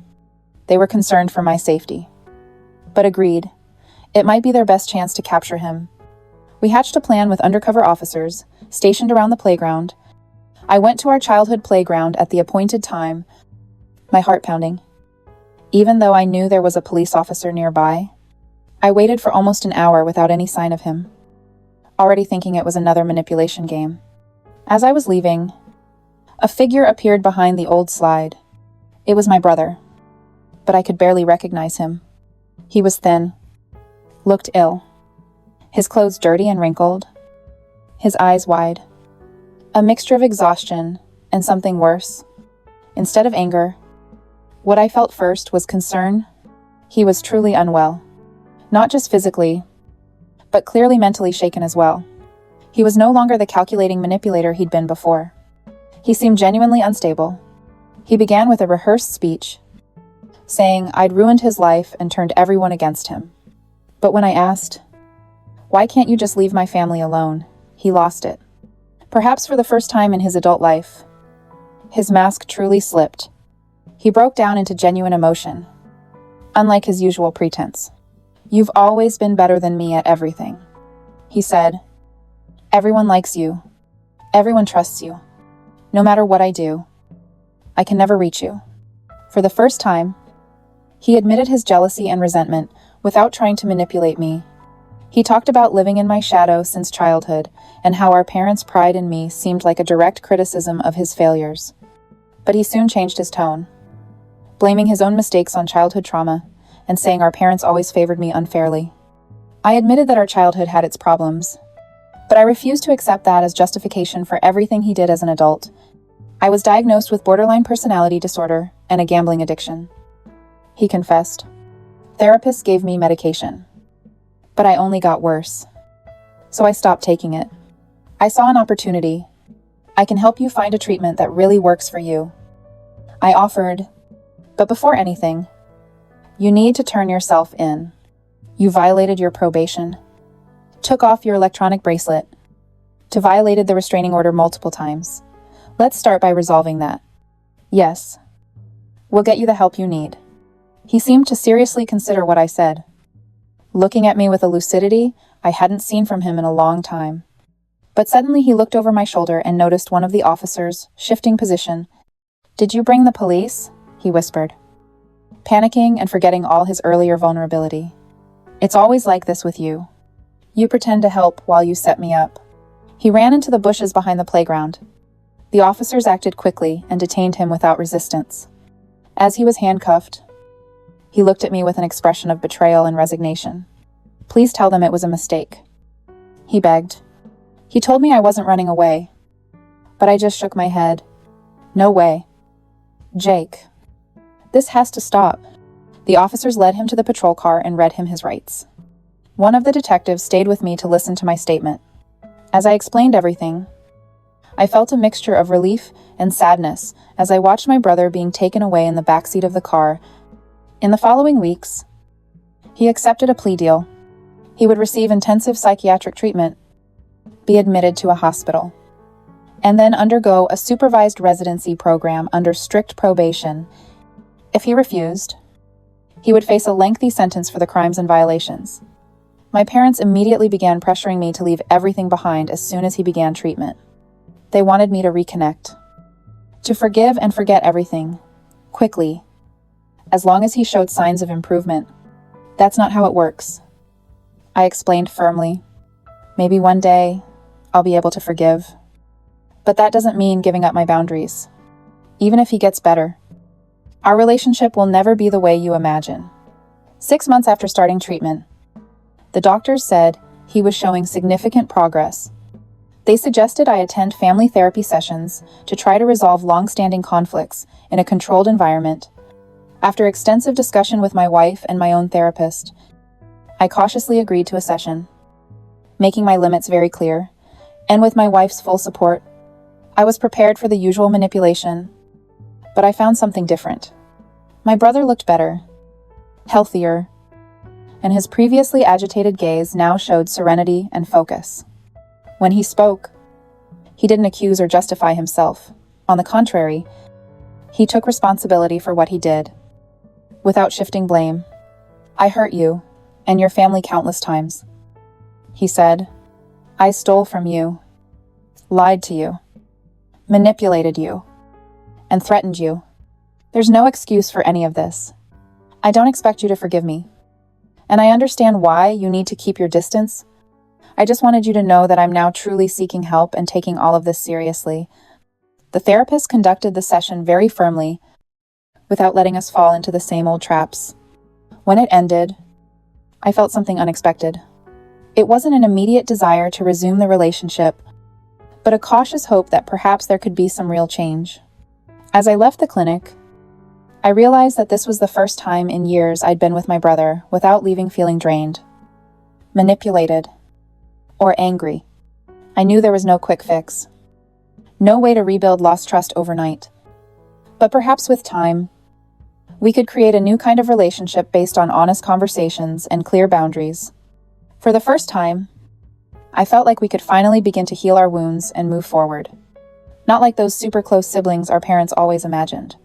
They were concerned for my safety, but agreed it might be their best chance to capture him. We hatched a plan with undercover officers stationed around the playground. I went to our childhood playground at the appointed time, my heart pounding. Even though I knew there was a police officer nearby, I waited for almost an hour without any sign of him, already thinking it was another manipulation game. As I was leaving, a figure appeared behind the old slide. It was my brother, but I could barely recognize him. He was thin, looked ill, his clothes dirty and wrinkled, his eyes wide. A mixture of exhaustion and something worse. Instead of anger, what I felt first was concern. He was truly unwell, not just physically, but clearly mentally shaken as well. He was no longer the calculating manipulator he'd been before. He seemed genuinely unstable. He began with a rehearsed speech, saying I'd ruined his life and turned everyone against him. But when I asked, "Why can't you just leave my family alone?" he lost it. Perhaps for the first time in his adult life, his mask truly slipped. He broke down into genuine emotion, unlike his usual pretense. "You've always been better than me at everything," he said. "Everyone likes you. Everyone trusts you. No matter what I do, I can never reach you." For the first time, he admitted his jealousy and resentment without trying to manipulate me. He talked about living in my shadow since childhood and how our parents' pride in me seemed like a direct criticism of his failures. But he soon changed his tone, blaming his own mistakes on childhood trauma and saying our parents always favored me unfairly. I admitted that our childhood had its problems, but I refused to accept that as justification for everything he did as an adult. I was diagnosed with borderline personality disorder and a gambling addiction, he confessed. Therapists gave me medication, but I only got worse. So I stopped taking it. I saw an opportunity. "I can help you find a treatment that really works for you," I offered. But before anything, you need to turn yourself in. You violated your probation, took off your electronic bracelet, violated the restraining order multiple times. Let's start by resolving that. Yes, we'll get you the help you need. He seemed to seriously consider what I said, looking at me with a lucidity I hadn't seen from him in a long time. But suddenly he looked over my shoulder and noticed one of the officers, shifting position. "Did you bring the police?" he whispered, panicking and forgetting all his earlier vulnerability. "It's always like this with you. You pretend to help while you set me up." He ran into the bushes behind the playground. The officers acted quickly and detained him without resistance. As he was handcuffed, he looked at me with an expression of betrayal and resignation. "Please tell them it was a mistake," he begged. He told me I wasn't running away, but I just shook my head. "No way. Jake, this has to stop." The officers led him to the patrol car and read him his rights. One of the detectives stayed with me to listen to my statement. As I explained everything, I felt a mixture of relief and sadness as I watched my brother being taken away in the backseat of the car. In the following weeks, he accepted a plea deal. He would receive intensive psychiatric treatment, be admitted to a hospital, and then undergo a supervised residency program under strict probation. If he refused, he would face a lengthy sentence for the crimes and violations. My parents immediately began pressuring me to leave everything behind as soon as he began treatment. They wanted me to reconnect, to forgive and forget everything, quickly, as long as he showed signs of improvement. "That's not how it works," I explained firmly. "Maybe one day, I'll be able to forgive. But that doesn't mean giving up my boundaries. Even if he gets better, our relationship will never be the way you imagine." 6 months after starting treatment, the doctors said he was showing significant progress. They suggested I attend family therapy sessions to try to resolve long-standing conflicts in a controlled environment. After extensive discussion with my wife and my own therapist, I cautiously agreed to a session, making my limits very clear, and with my wife's full support. I was prepared for the usual manipulation, but I found something different. My brother looked better, healthier, and his previously agitated gaze now showed serenity and focus. When he spoke, he didn't accuse or justify himself. On the contrary, he took responsibility for what he did, without shifting blame. "I hurt you, and your family countless times," he said. "I stole from you, lied to you, manipulated you, and threatened you. There's no excuse for any of this. I don't expect you to forgive me, and I understand why you need to keep your distance. I just wanted you to know that I'm now truly seeking help and taking all of this seriously." The therapist conducted the session very firmly, without letting us fall into the same old traps. When it ended, I felt something unexpected. It wasn't an immediate desire to resume the relationship, but a cautious hope that perhaps there could be some real change. As I left the clinic, I realized that this was the first time in years I'd been with my brother without leaving feeling drained, manipulated, or angry. I knew there was no quick fix, no way to rebuild lost trust overnight. But perhaps with time, we could create a new kind of relationship based on honest conversations and clear boundaries. For the first time, I felt like we could finally begin to heal our wounds and move forward. Not like those super close siblings our parents always imagined,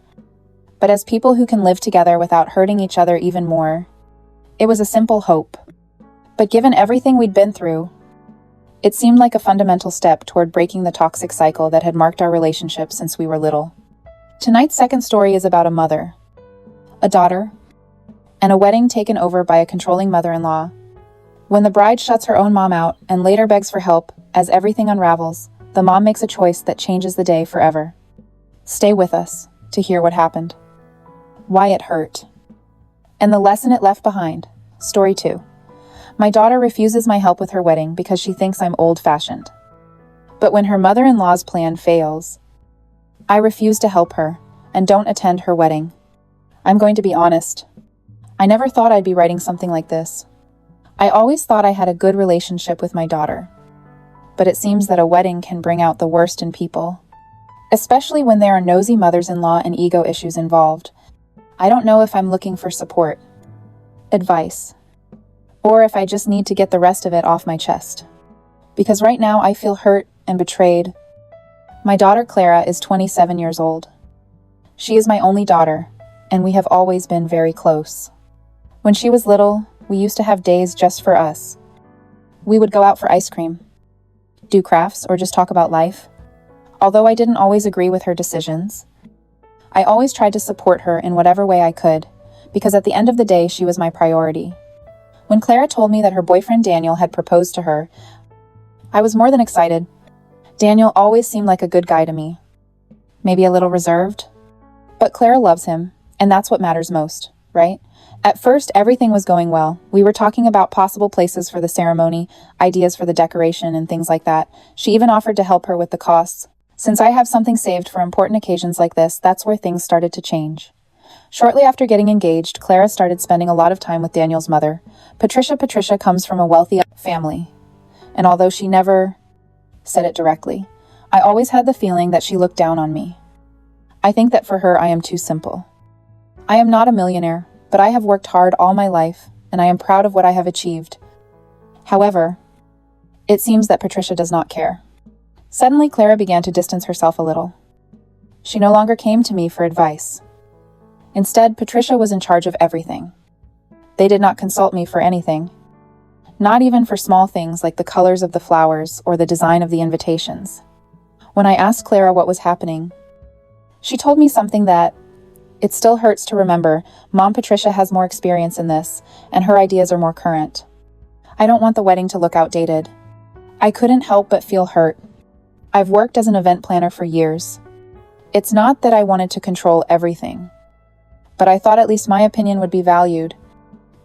but as people who can live together without hurting each other even more. It was a simple hope. But given everything we'd been through, it seemed like a fundamental step toward breaking the toxic cycle that had marked our relationship since we were little. Tonight's second story is about a mother, a daughter, and a wedding taken over by a controlling mother-in-law. When the bride shuts her own mom out and later begs for help as everything unravels, the mom makes a choice that changes the day forever. Stay with us to hear what happened, why it hurt, and the lesson it left behind. Story 2. My daughter refuses my help with her wedding because she thinks I'm old-fashioned. But when her mother-in-law's plan fails, I refuse to help her and don't attend her wedding. I'm going to be honest. I never thought I'd be writing something like this. I always thought I had a good relationship with my daughter. But it seems that a wedding can bring out the worst in people, especially when there are nosy mothers-in-law and ego issues involved. I don't know if I'm looking for support, advice, or if I just need to get the rest of it off my chest. Because right now I feel hurt and betrayed. My daughter Clara is 27 years old. She is my only daughter, and we have always been very close. When she was little, we used to have days just for us. We would go out for ice cream, do crafts, or just talk about life. Although I didn't always agree with her decisions, I always tried to support her in whatever way I could, because at the end of the day, she was my priority. When Clara told me that her boyfriend Daniel had proposed to her, I was more than excited. Daniel always seemed like a good guy to me. Maybe a little reserved, but Clara loves him, and that's what matters most, right? At first, everything was going well. We were talking about possible places for the ceremony, ideas for the decoration, and things like that. She even offered to help her with the costs. Since I have something saved for important occasions like this, that's where things started to change. Shortly after getting engaged, Clara started spending a lot of time with Daniel's mother. Patricia comes from a wealthy family, and although she never said it directly, I always had the feeling that she looked down on me. I think that for her, I am too simple. I am not a millionaire, but I have worked hard all my life, and I am proud of what I have achieved. However, it seems that Patricia does not care. Suddenly, Clara began to distance herself a little. She no longer came to me for advice. Instead, Patricia was in charge of everything. They did not consult me for anything, not even for small things like the colors of the flowers or the design of the invitations. When I asked Clara what was happening, she told me something that it still hurts to remember. Mom Patricia has more experience in this, and her ideas are more current. I don't want the wedding to look outdated. I couldn't help but feel hurt. I've worked as an event planner for years. It's not that I wanted to control everything, but I thought at least my opinion would be valued.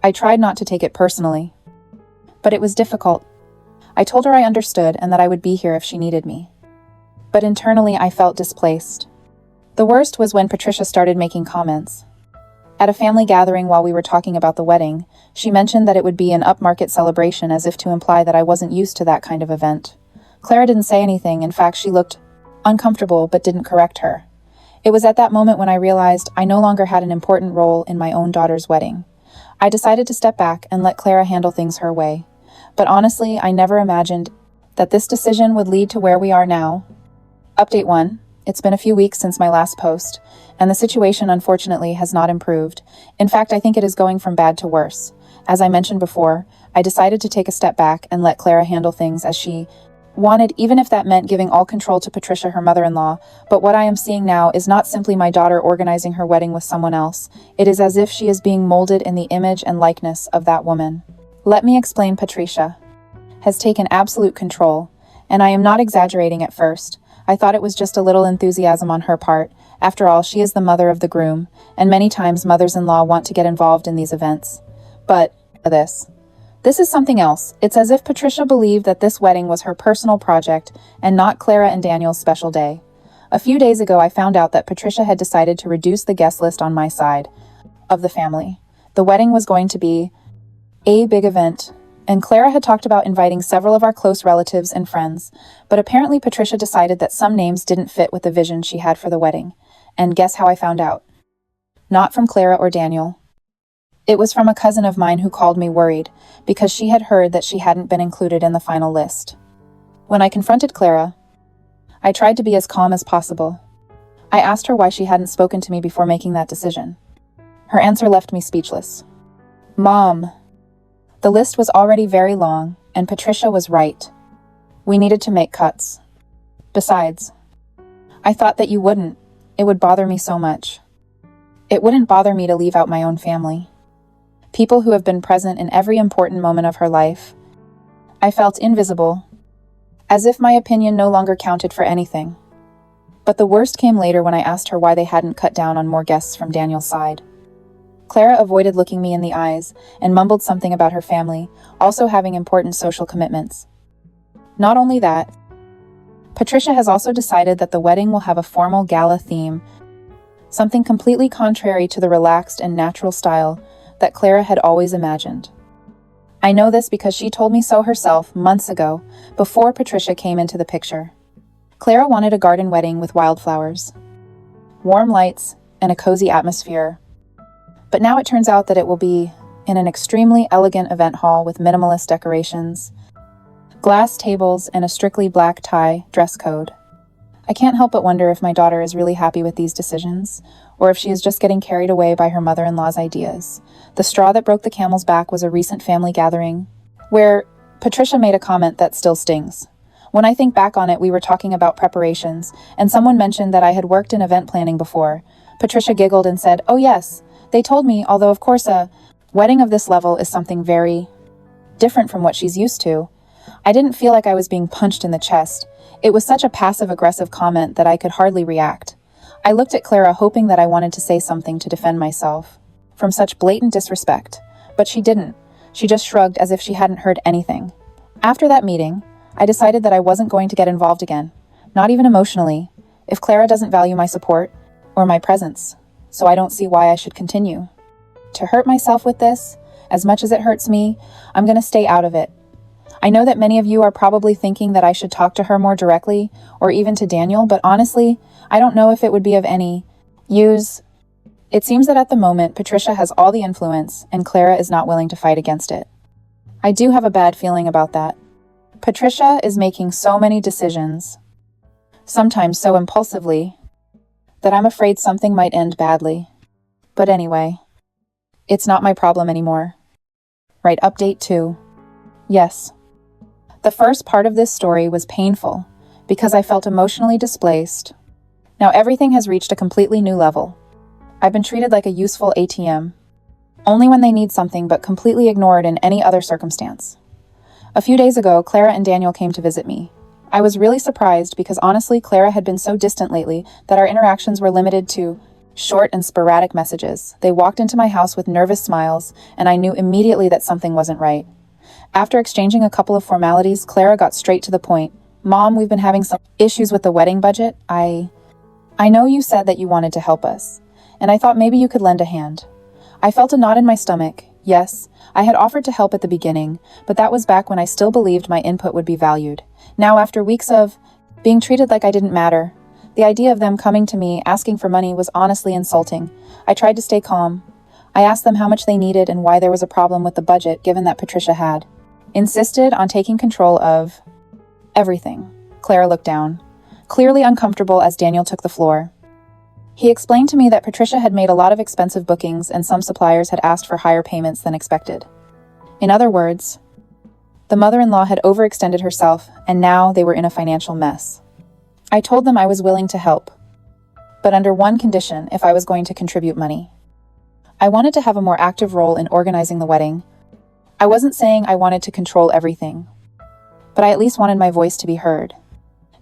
I tried not to take it personally, but it was difficult. I told her I understood and that I would be here if she needed me. But internally, I felt displaced. The worst was when Patricia started making comments. At a family gathering while we were talking about the wedding, she mentioned that it would be an upmarket celebration, as if to imply that I wasn't used to that kind of event. Clara didn't say anything. In fact, she looked uncomfortable but didn't correct her. It was at that moment when I realized I no longer had an important role in my own daughter's wedding. I decided to step back and let Clara handle things her way. But honestly, I never imagined that this decision would lead to where we are now. Update 1. It's been a few weeks since my last post, and the situation unfortunately has not improved. In fact, I think it is going from bad to worse. As I mentioned before, I decided to take a step back and let Clara handle things as she wanted, even if that meant giving all control to Patricia, her mother-in-law. But what I am seeing now is not simply my daughter organizing her wedding with someone else. It is as if she is being molded in the image and likeness of that woman. Let me explain. Patricia has taken absolute control, and I am not exaggerating at first. I thought it was just a little enthusiasm on her part. After all, she is the mother of the groom, and many times mothers-in-law want to get involved in these events. But this is something else. It's as if Patricia believed that this wedding was her personal project and not Clara and Daniel's special day. A few days ago, I found out that Patricia had decided to reduce the guest list on my side of the family. The wedding was going to be a big event, and Clara had talked about inviting several of our close relatives and friends, but apparently Patricia decided that some names didn't fit with the vision she had for the wedding. And guess how I found out? Not from Clara or Daniel. It was from a cousin of mine who called me worried because she had heard that she hadn't been included in the final list. When I confronted Clara, I tried to be as calm as possible. I asked her why she hadn't spoken to me before making that decision. Her answer left me speechless. Mom, the list was already very long, and Patricia was right. We needed to make cuts. Besides, I thought that you wouldn't. It would bother me so much. It wouldn't bother me to leave out my own family. People who have been present in every important moment of her life. I felt invisible, as if my opinion no longer counted for anything. But the worst came later when I asked her why they hadn't cut down on more guests from Daniel's side. Clara avoided looking me in the eyes and mumbled something about her family also having important social commitments. Not only that, Patricia has also decided that the wedding will have a formal gala theme, something completely contrary to the relaxed and natural style that Clara had always imagined. I know this because she told me so herself months ago, before Patricia came into the picture. Clara wanted a garden wedding with wildflowers, warm lights, and a cozy atmosphere. But now it turns out that it will be in an extremely elegant event hall with minimalist decorations, glass tables, and a strictly black tie dress code. I can't help but wonder if my daughter is really happy with these decisions, or if she is just getting carried away by her mother-in-law's ideas. The straw that broke the camel's back was a recent family gathering, where Patricia made a comment that still stings. When I think back on it, we were talking about preparations, and someone mentioned that I had worked in event planning before. Patricia giggled and said, "Oh yes, they told me, although of course a wedding of this level is something very different from what she's used to." I didn't feel like I was being punched in the chest. It was such a passive-aggressive comment that I could hardly react. I looked at Clara, hoping that I wanted to say something to defend myself from such blatant disrespect, but she didn't. She just shrugged as if she hadn't heard anything. After that meeting, I decided that I wasn't going to get involved again, not even emotionally, if Clara doesn't value my support or my presence, so I don't see why I should continue to hurt myself with this. As much as it hurts me, I'm going to stay out of it. I know that many of you are probably thinking that I should talk to her more directly, or even to Daniel, but honestly, I don't know if it would be of any use. It seems that at the moment, Patricia has all the influence, and Clara is not willing to fight against it. I do have a bad feeling about that. Patricia is making so many decisions, sometimes so impulsively, that I'm afraid something might end badly. But anyway, it's not my problem anymore. Right, update 2. Yes. The first part of this story was painful because I felt emotionally displaced. Now everything has reached a completely new level. I've been treated like a useful ATM, only when they need something but completely ignored in any other circumstance. A few days ago, Clara and Daniel came to visit me. I was really surprised because honestly, Clara had been so distant lately that our interactions were limited to short and sporadic messages. They walked into my house with nervous smiles, and I knew immediately that something wasn't right. After exchanging a couple of formalities, Clara got straight to the point. "Mom, we've been having some issues with the wedding budget. I know you said that you wanted to help us, and I thought maybe you could lend a hand." I felt a knot in my stomach. Yes, I had offered to help at the beginning, but that was back when I still believed my input would be valued. Now, after weeks of being treated like I didn't matter, the idea of them coming to me asking for money was honestly insulting. I tried to stay calm. I asked them how much they needed and why there was a problem with the budget, given that Patricia had insisted on taking control of everything. Clara looked down, clearly uncomfortable as Daniel took the floor. He explained to me that Patricia had made a lot of expensive bookings and some suppliers had asked for higher payments than expected. In other words, the mother-in-law had overextended herself, and now they were in a financial mess. I told them I was willing to help, but under one condition: if I was going to contribute money. I wanted to have a more active role in organizing the wedding. I wasn't saying I wanted to control everything, but I at least wanted my voice to be heard.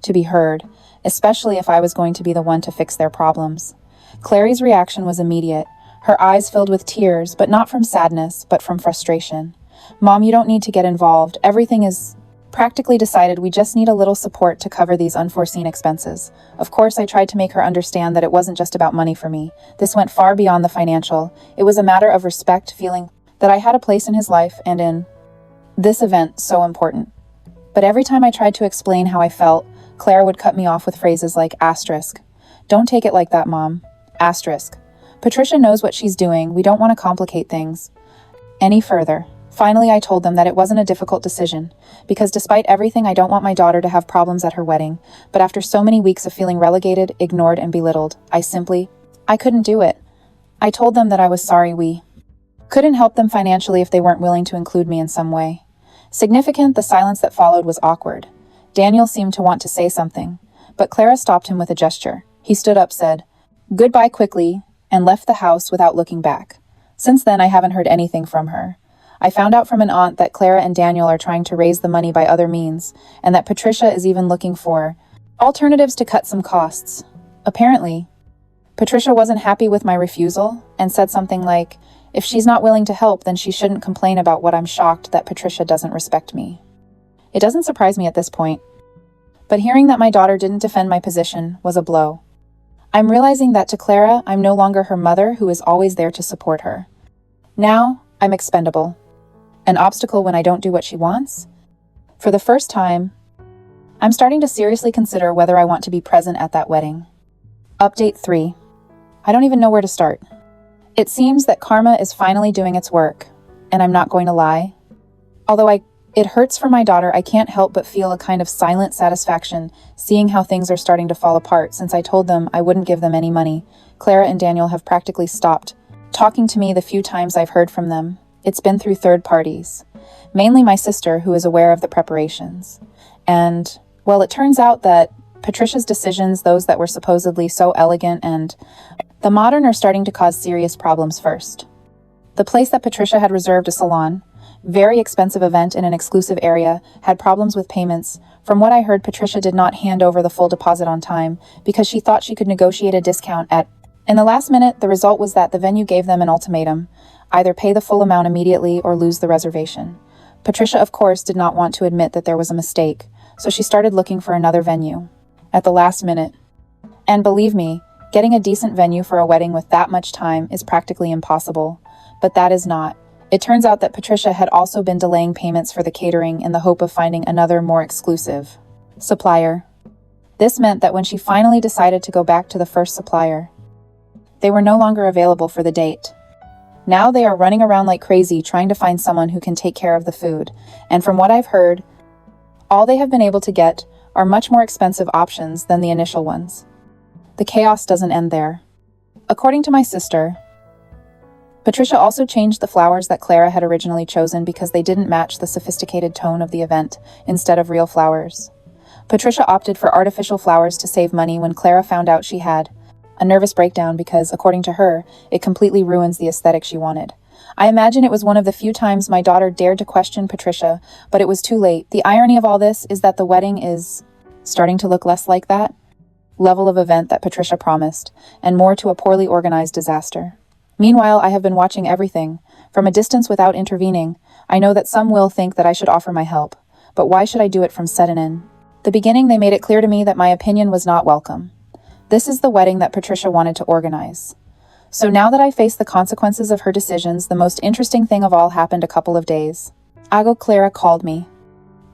To be heard, especially if I was going to be the one to fix their problems. Clary's reaction was immediate. Her eyes filled with tears, but not from sadness, but from frustration. "Mom, you don't need to get involved. Everything is practically decided. We just need a little support to cover these unforeseen expenses." Of course, I tried to make her understand that it wasn't just about money for me. This went far beyond the financial. It was a matter of respect, feeling that I had a place in his life and in this event so important. But every time I tried to explain how I felt, Clara would cut me off with phrases like asterisk. "Don't take it like that, Mom." Asterisk. "Patricia knows what she's doing. We don't want to complicate things any further." Finally, I told them that it wasn't a difficult decision, because despite everything, I don't want my daughter to have problems at her wedding. But after so many weeks of feeling relegated, ignored, and belittled, I couldn't do it. I told them that I was sorry we couldn't help them financially if they weren't willing to include me in some way. Significant, the silence that followed was awkward. Daniel seemed to want to say something, but Clara stopped him with a gesture. He stood up, said goodbye quickly, and left the house without looking back. Since then, I haven't heard anything from her. I found out from an aunt that Clara and Daniel are trying to raise the money by other means, and that Patricia is even looking for alternatives to cut some costs. Apparently, Patricia wasn't happy with my refusal and said something like, if she's not willing to help, then she shouldn't complain about what I'm shocked that Patricia doesn't respect me. It doesn't surprise me at this point, but hearing that my daughter didn't defend my position was a blow. I'm realizing that to Clara, I'm no longer her mother who is always there to support her. Now, I'm expendable. An obstacle when I don't do what she wants? For the first time, I'm starting to seriously consider whether I want to be present at that wedding. Update 3. I don't even know where to start. It seems that karma is finally doing its work, and I'm not going to lie. Although it hurts for my daughter, I can't help but feel a kind of silent satisfaction seeing how things are starting to fall apart. Since I told them I wouldn't give them any money, Clara and Daniel have practically stopped talking to me the few times I've heard from them. It's been through third parties, mainly my sister, who is aware of the preparations. And, Well, it turns out that Patricia's decisions, those that were supposedly so elegant and the modern, are starting to cause serious problems first. The place that Patricia had reserved a salon, very expensive event in an exclusive area, had problems with payments. From what I heard, Patricia did not hand over the full deposit on time because she thought she could negotiate a discount in the last minute. The result was that the venue gave them an ultimatum: either pay the full amount immediately or lose the reservation. Patricia, of course, did not want to admit that there was a mistake, so she started looking for another venue at the last minute. And believe me, getting a decent venue for a wedding with that much time is practically impossible. But that is not. It turns out that Patricia had also been delaying payments for the catering in the hope of finding another, more exclusive supplier. This meant that when she finally decided to go back to the first supplier, they were no longer available for the date. Now they are running around like crazy trying to find someone who can take care of the food, and from what I've heard, all they have been able to get are much more expensive options than the initial ones. The chaos doesn't end there. According to my sister, Patricia also changed the flowers that Clara had originally chosen because they didn't match the sophisticated tone of the event instead of real flowers. Patricia opted for artificial flowers to save money when Clara found out she had a nervous breakdown because, according to her, it completely ruins the aesthetic she wanted. I imagine it was one of the few times my daughter dared to question Patricia, but it was too late. The irony of all this is that the wedding is starting to look less like that level of event that Patricia promised, and more to a poorly organized disaster. Meanwhile, I have been watching everything. From a distance without intervening, I know that some will think that I should offer my help, but why should I do it from set in? The beginning, they made it clear to me that my opinion was not welcome. This is the wedding that Patricia wanted to organize. So now that I face the consequences of her decisions, the most interesting thing of all happened a couple of days ago. Clara called me.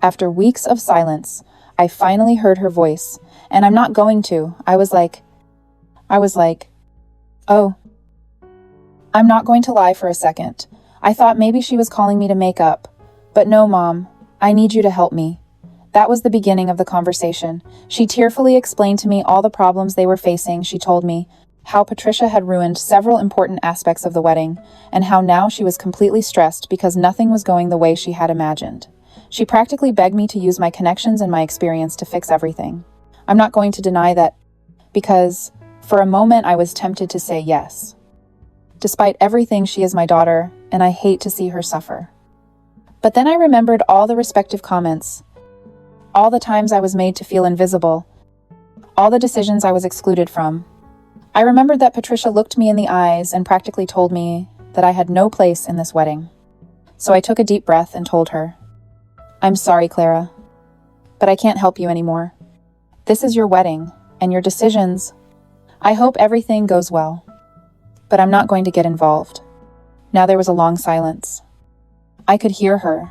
After weeks of silence, I finally heard her voice, and I'm not going to. I was like, oh. I'm not going to lie for a second. I thought maybe she was calling me to make up. But no, Mom, I need you to help me. That was the beginning of the conversation. She tearfully explained to me all the problems they were facing. She told me how Patricia had ruined several important aspects of the wedding, and how now she was completely stressed because nothing was going the way she had imagined. She practically begged me to use my connections and my experience to fix everything. I'm not going to deny that, because for a moment I was tempted to say yes. Despite everything, she is my daughter, and I hate to see her suffer. But then I remembered all the respective comments, all the times I was made to feel invisible, all the decisions I was excluded from. I remembered that Patricia looked me in the eyes and practically told me that I had no place in this wedding. So I took a deep breath and told her, I'm sorry, Clara, but I can't help you anymore. This is your wedding, and your decisions. I hope everything goes well, but I'm not going to get involved. Now there was a long silence. I could hear her.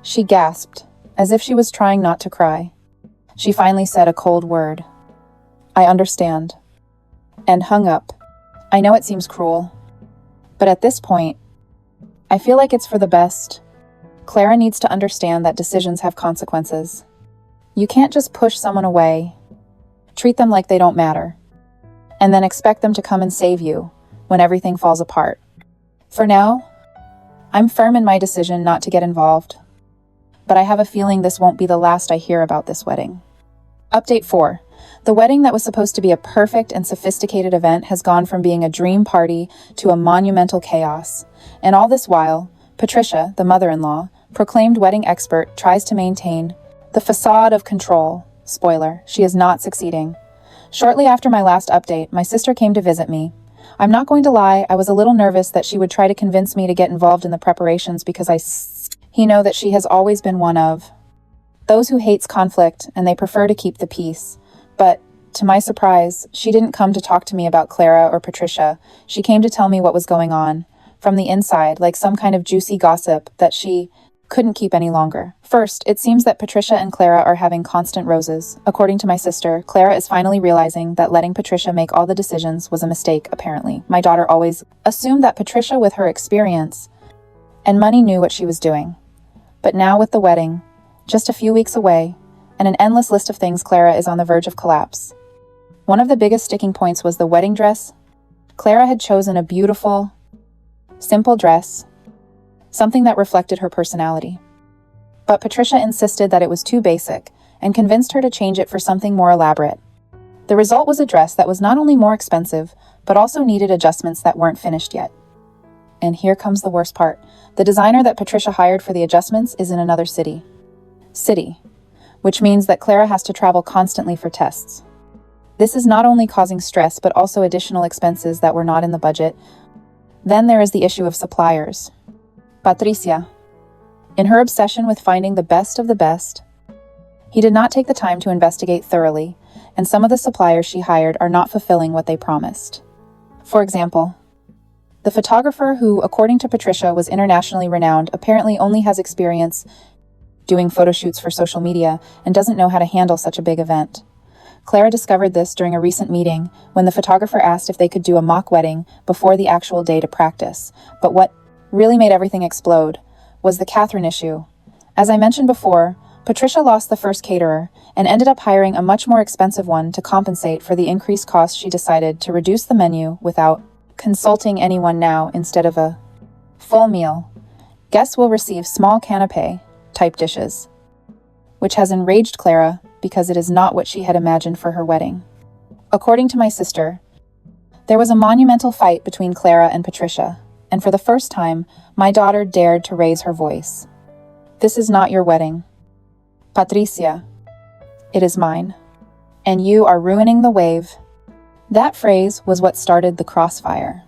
She gasped, as if she was trying not to cry. She finally said a cold word. I understand. And hung up. I know it seems cruel, but at this point, I feel like it's for the best. Clara needs to understand that decisions have consequences. You can't just push someone away, treat them like they don't matter, and then expect them to come and save you when everything falls apart. For now, I'm firm in my decision not to get involved, but I have a feeling this won't be the last I hear about this wedding. Update 4. The wedding that was supposed to be a perfect and sophisticated event has gone from being a dream party to a monumental chaos. And all this while, Patricia, the mother-in-law, proclaimed wedding expert, tries to maintain the facade of control. Spoiler, she is not succeeding. Shortly after my last update, my sister came to visit me. I'm not going to lie, I was a little nervous that she would try to convince me to get involved in the preparations because he know that she has always been one of those who hates conflict and they prefer to keep the peace. But, to my surprise, she didn't come to talk to me about Clara or Patricia. She came to tell me what was going on, from the inside, like some kind of juicy gossip that she couldn't keep any longer. First, it seems that Patricia and Clara are having constant roses. According to my sister, Clara is finally realizing that letting Patricia make all the decisions was a mistake, apparently. My daughter always assumed that Patricia, with her experience and money, knew what she was doing. But now with the wedding, just a few weeks away, and an endless list of things, Clara is on the verge of collapse. One of the biggest sticking points was the wedding dress. Clara had chosen a beautiful, simple dress, something that reflected her personality. But Patricia insisted that it was too basic, and convinced her to change it for something more elaborate. The result was a dress that was not only more expensive, but also needed adjustments that weren't finished yet. And here comes the worst part. The designer that Patricia hired for the adjustments is in another city, which means that Clara has to travel constantly for tests. This is not only causing stress, but also additional expenses that were not in the budget. Then there is the issue of suppliers. Patricia, in her obsession with finding the best of the best, he did not take the time to investigate thoroughly, and some of the suppliers she hired are not fulfilling what they promised. For example, the photographer who, according to Patricia, was internationally renowned, apparently only has experience doing photo shoots for social media and doesn't know how to handle such a big event. Clara discovered this during a recent meeting when the photographer asked if they could do a mock wedding before the actual day to practice. But what really made everything explode was the Catherine issue. As I mentioned before, Patricia lost the first caterer and ended up hiring a much more expensive one to compensate for the increased cost. She decided to reduce the menu without consulting anyone. Now, instead of a full meal, guests will receive small canapé type dishes, which has enraged Clara because it is not what she had imagined for her wedding. According to my sister, there was a monumental fight between Clara and Patricia, and for the first time, my daughter dared to raise her voice. This is not your wedding, Patricia. It is mine. And you are ruining the wave. That phrase was what started the crossfire.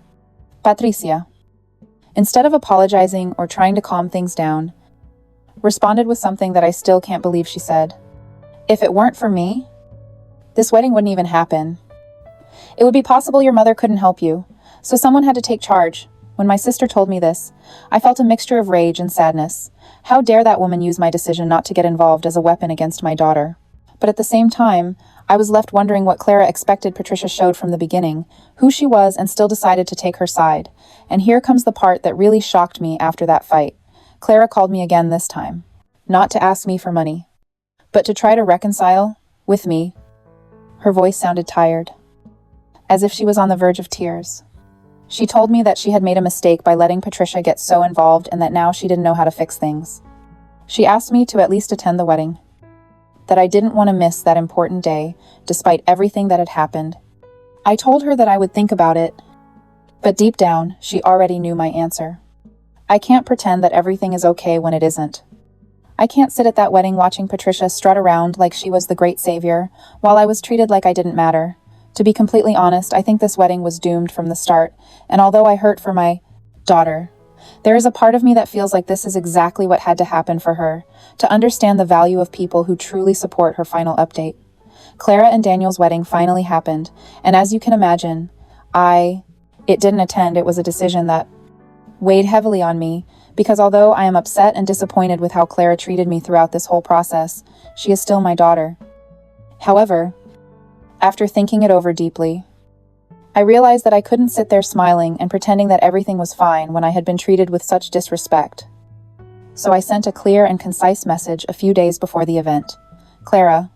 Patricia, instead of apologizing or trying to calm things down, responded with something that I still can't believe she said. If it weren't for me, this wedding wouldn't even happen. It would be possible your mother couldn't help you, so someone had to take charge. When my sister told me this, I felt a mixture of rage and sadness. How dare that woman use my decision not to get involved as a weapon against my daughter? But at the same time, I was left wondering what Clara expected Patricia showed from the beginning, who she was, and still decided to take her side. And here comes the part that really shocked me after that fight. Clara called me again this time, not to ask me for money, but to try to reconcile with me. Her voice sounded tired, as if she was on the verge of tears. She told me that she had made a mistake by letting Patricia get so involved and that now she didn't know how to fix things. She asked me to at least attend the wedding, that I didn't want to miss that important day, despite everything that had happened. I told her that I would think about it, but deep down, she already knew my answer. I can't pretend that everything is okay when it isn't. I can't sit at that wedding watching Patricia strut around like she was the great savior, while I was treated like I didn't matter. To be completely honest, I think this wedding was doomed from the start, and although I hurt for my daughter, there is a part of me that feels like this is exactly what had to happen for her, to understand the value of people who truly support her final update. Clara and Daniel's wedding finally happened, and as you can imagine, it didn't attend. It was a decision that weighed heavily on me, because although I am upset and disappointed with how Clara treated me throughout this whole process, she is still my daughter. However, after thinking it over deeply, I realized that I couldn't sit there smiling and pretending that everything was fine when I had been treated with such disrespect. So I sent a clear and concise message a few days before the event. Clara,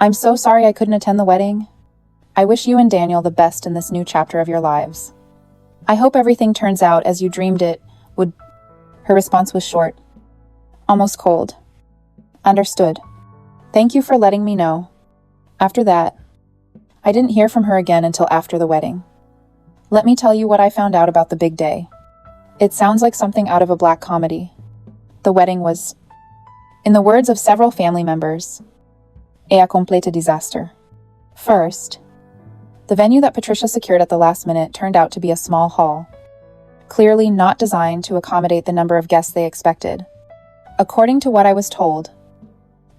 I'm so sorry I couldn't attend the wedding. I wish you and Daniel the best in this new chapter of your lives. I hope everything turns out as you dreamed it would. Her response was short, almost cold. Understood. Thank you for letting me know. After that, I didn't hear from her again until after the wedding. Let me tell you what I found out about the big day. It sounds like something out of a black comedy. The wedding was, in the words of several family members, a complete disaster. First, the venue that Patricia secured at the last minute turned out to be a small hall, clearly not designed to accommodate the number of guests they expected. According to what I was told,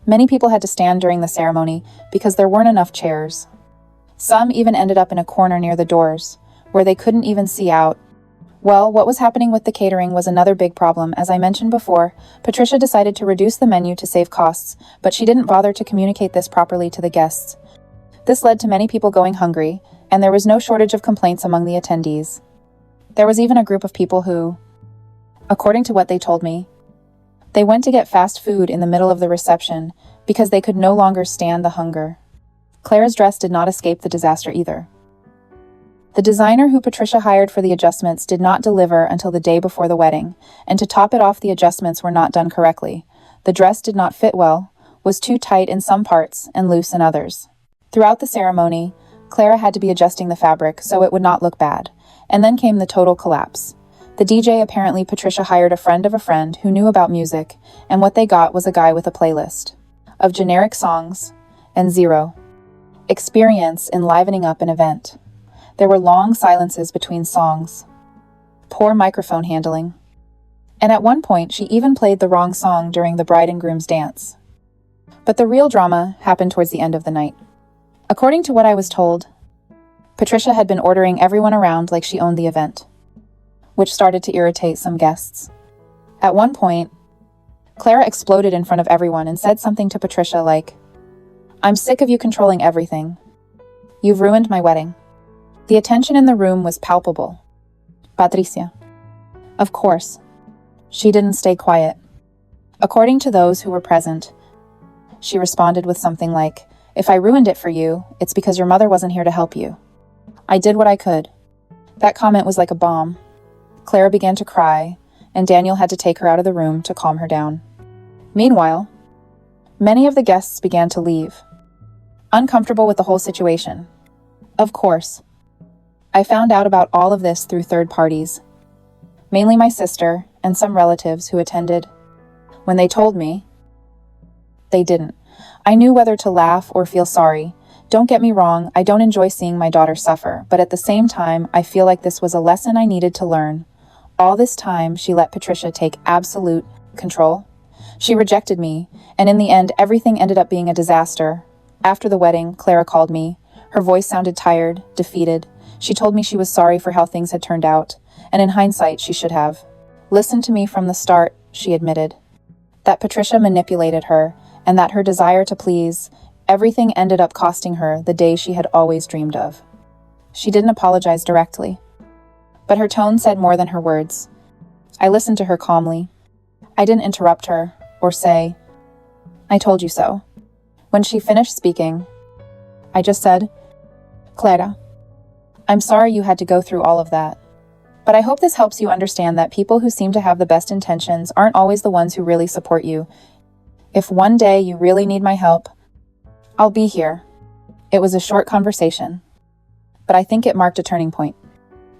many people had to stand during the ceremony because there weren't enough chairs. Some even ended up in a corner near the doors, where they couldn't even see out. Well, what was happening with the catering was another big problem. As I mentioned before, Patricia decided to reduce the menu to save costs, but she didn't bother to communicate this properly to the guests. This led to many people going hungry, and there was no shortage of complaints among the attendees. There was even a group of people who, according to what they told me, they went to get fast food in the middle of the reception because they could no longer stand the hunger. Clara's dress did not escape the disaster either. The designer who Patricia hired for the adjustments did not deliver until the day before the wedding, and to top it off, the adjustments were not done correctly. The dress did not fit well, was too tight in some parts and loose in others. Throughout the ceremony, Clara had to be adjusting the fabric so it would not look bad, and then came the total collapse. The DJ apparently Patricia hired a friend of a friend who knew about music, and what they got was a guy with a playlist of generic songs and zero experience in livening up an event. There were long silences between songs, poor microphone handling, and at one point she even played the wrong song during the bride and groom's dance. But the real drama happened towards the end of the night. According to what I was told, Patricia had been ordering everyone around like she owned the event, which started to irritate some guests. At one point, Clara exploded in front of everyone and said something to Patricia like, "I'm sick of you controlling everything. You've ruined my wedding." The attention in the room was palpable. Patricia. Of course, she didn't stay quiet. According to those who were present, she responded with something like, "If I ruined it for you, it's because your mother wasn't here to help you. I did what I could." That comment was like a bomb. Clara began to cry, and Daniel had to take her out of the room to calm her down. Meanwhile, many of the guests began to leave, uncomfortable with the whole situation. Of course, I found out about all of this through third parties, mainly my sister and some relatives who attended. When they told me, they didn't. I knew whether to laugh or feel sorry. Don't get me wrong, I don't enjoy seeing my daughter suffer, but at the same time, I feel like this was a lesson I needed to learn. All this time, she let Patricia take absolute control. She rejected me, and in the end, everything ended up being a disaster. After the wedding, Clara called me. Her voice sounded tired, defeated. She told me she was sorry for how things had turned out, and in hindsight, she should have listened to me from the start, she admitted. That Patricia manipulated her, and that her desire to please, everything ended up costing her the day she had always dreamed of. She didn't apologize directly, but her tone said more than her words. I listened to her calmly. I didn't interrupt her or say, "I told you so." When she finished speaking, I just said, "Clara, I'm sorry you had to go through all of that. But I hope this helps you understand that people who seem to have the best intentions aren't always the ones who really support you. If one day you really need my help, I'll be here." It was a short conversation, but I think it marked a turning point.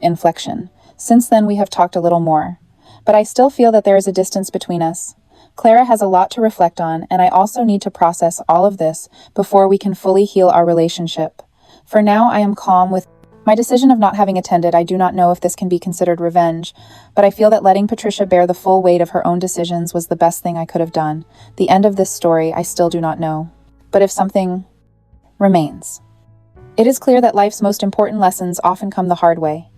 Inflection. Since then, we have talked a little more, but I still feel that there is a distance between us. Clara has a lot to reflect on, and I also need to process all of this before we can fully heal our relationship. For now, I am calm with my decision of not having attended. I do not know if this can be considered revenge, but I feel that letting Patricia bear the full weight of her own decisions was the best thing I could have done. The end of this story, I still do not know. But if something remains, it is clear that life's most important lessons often come the hard way.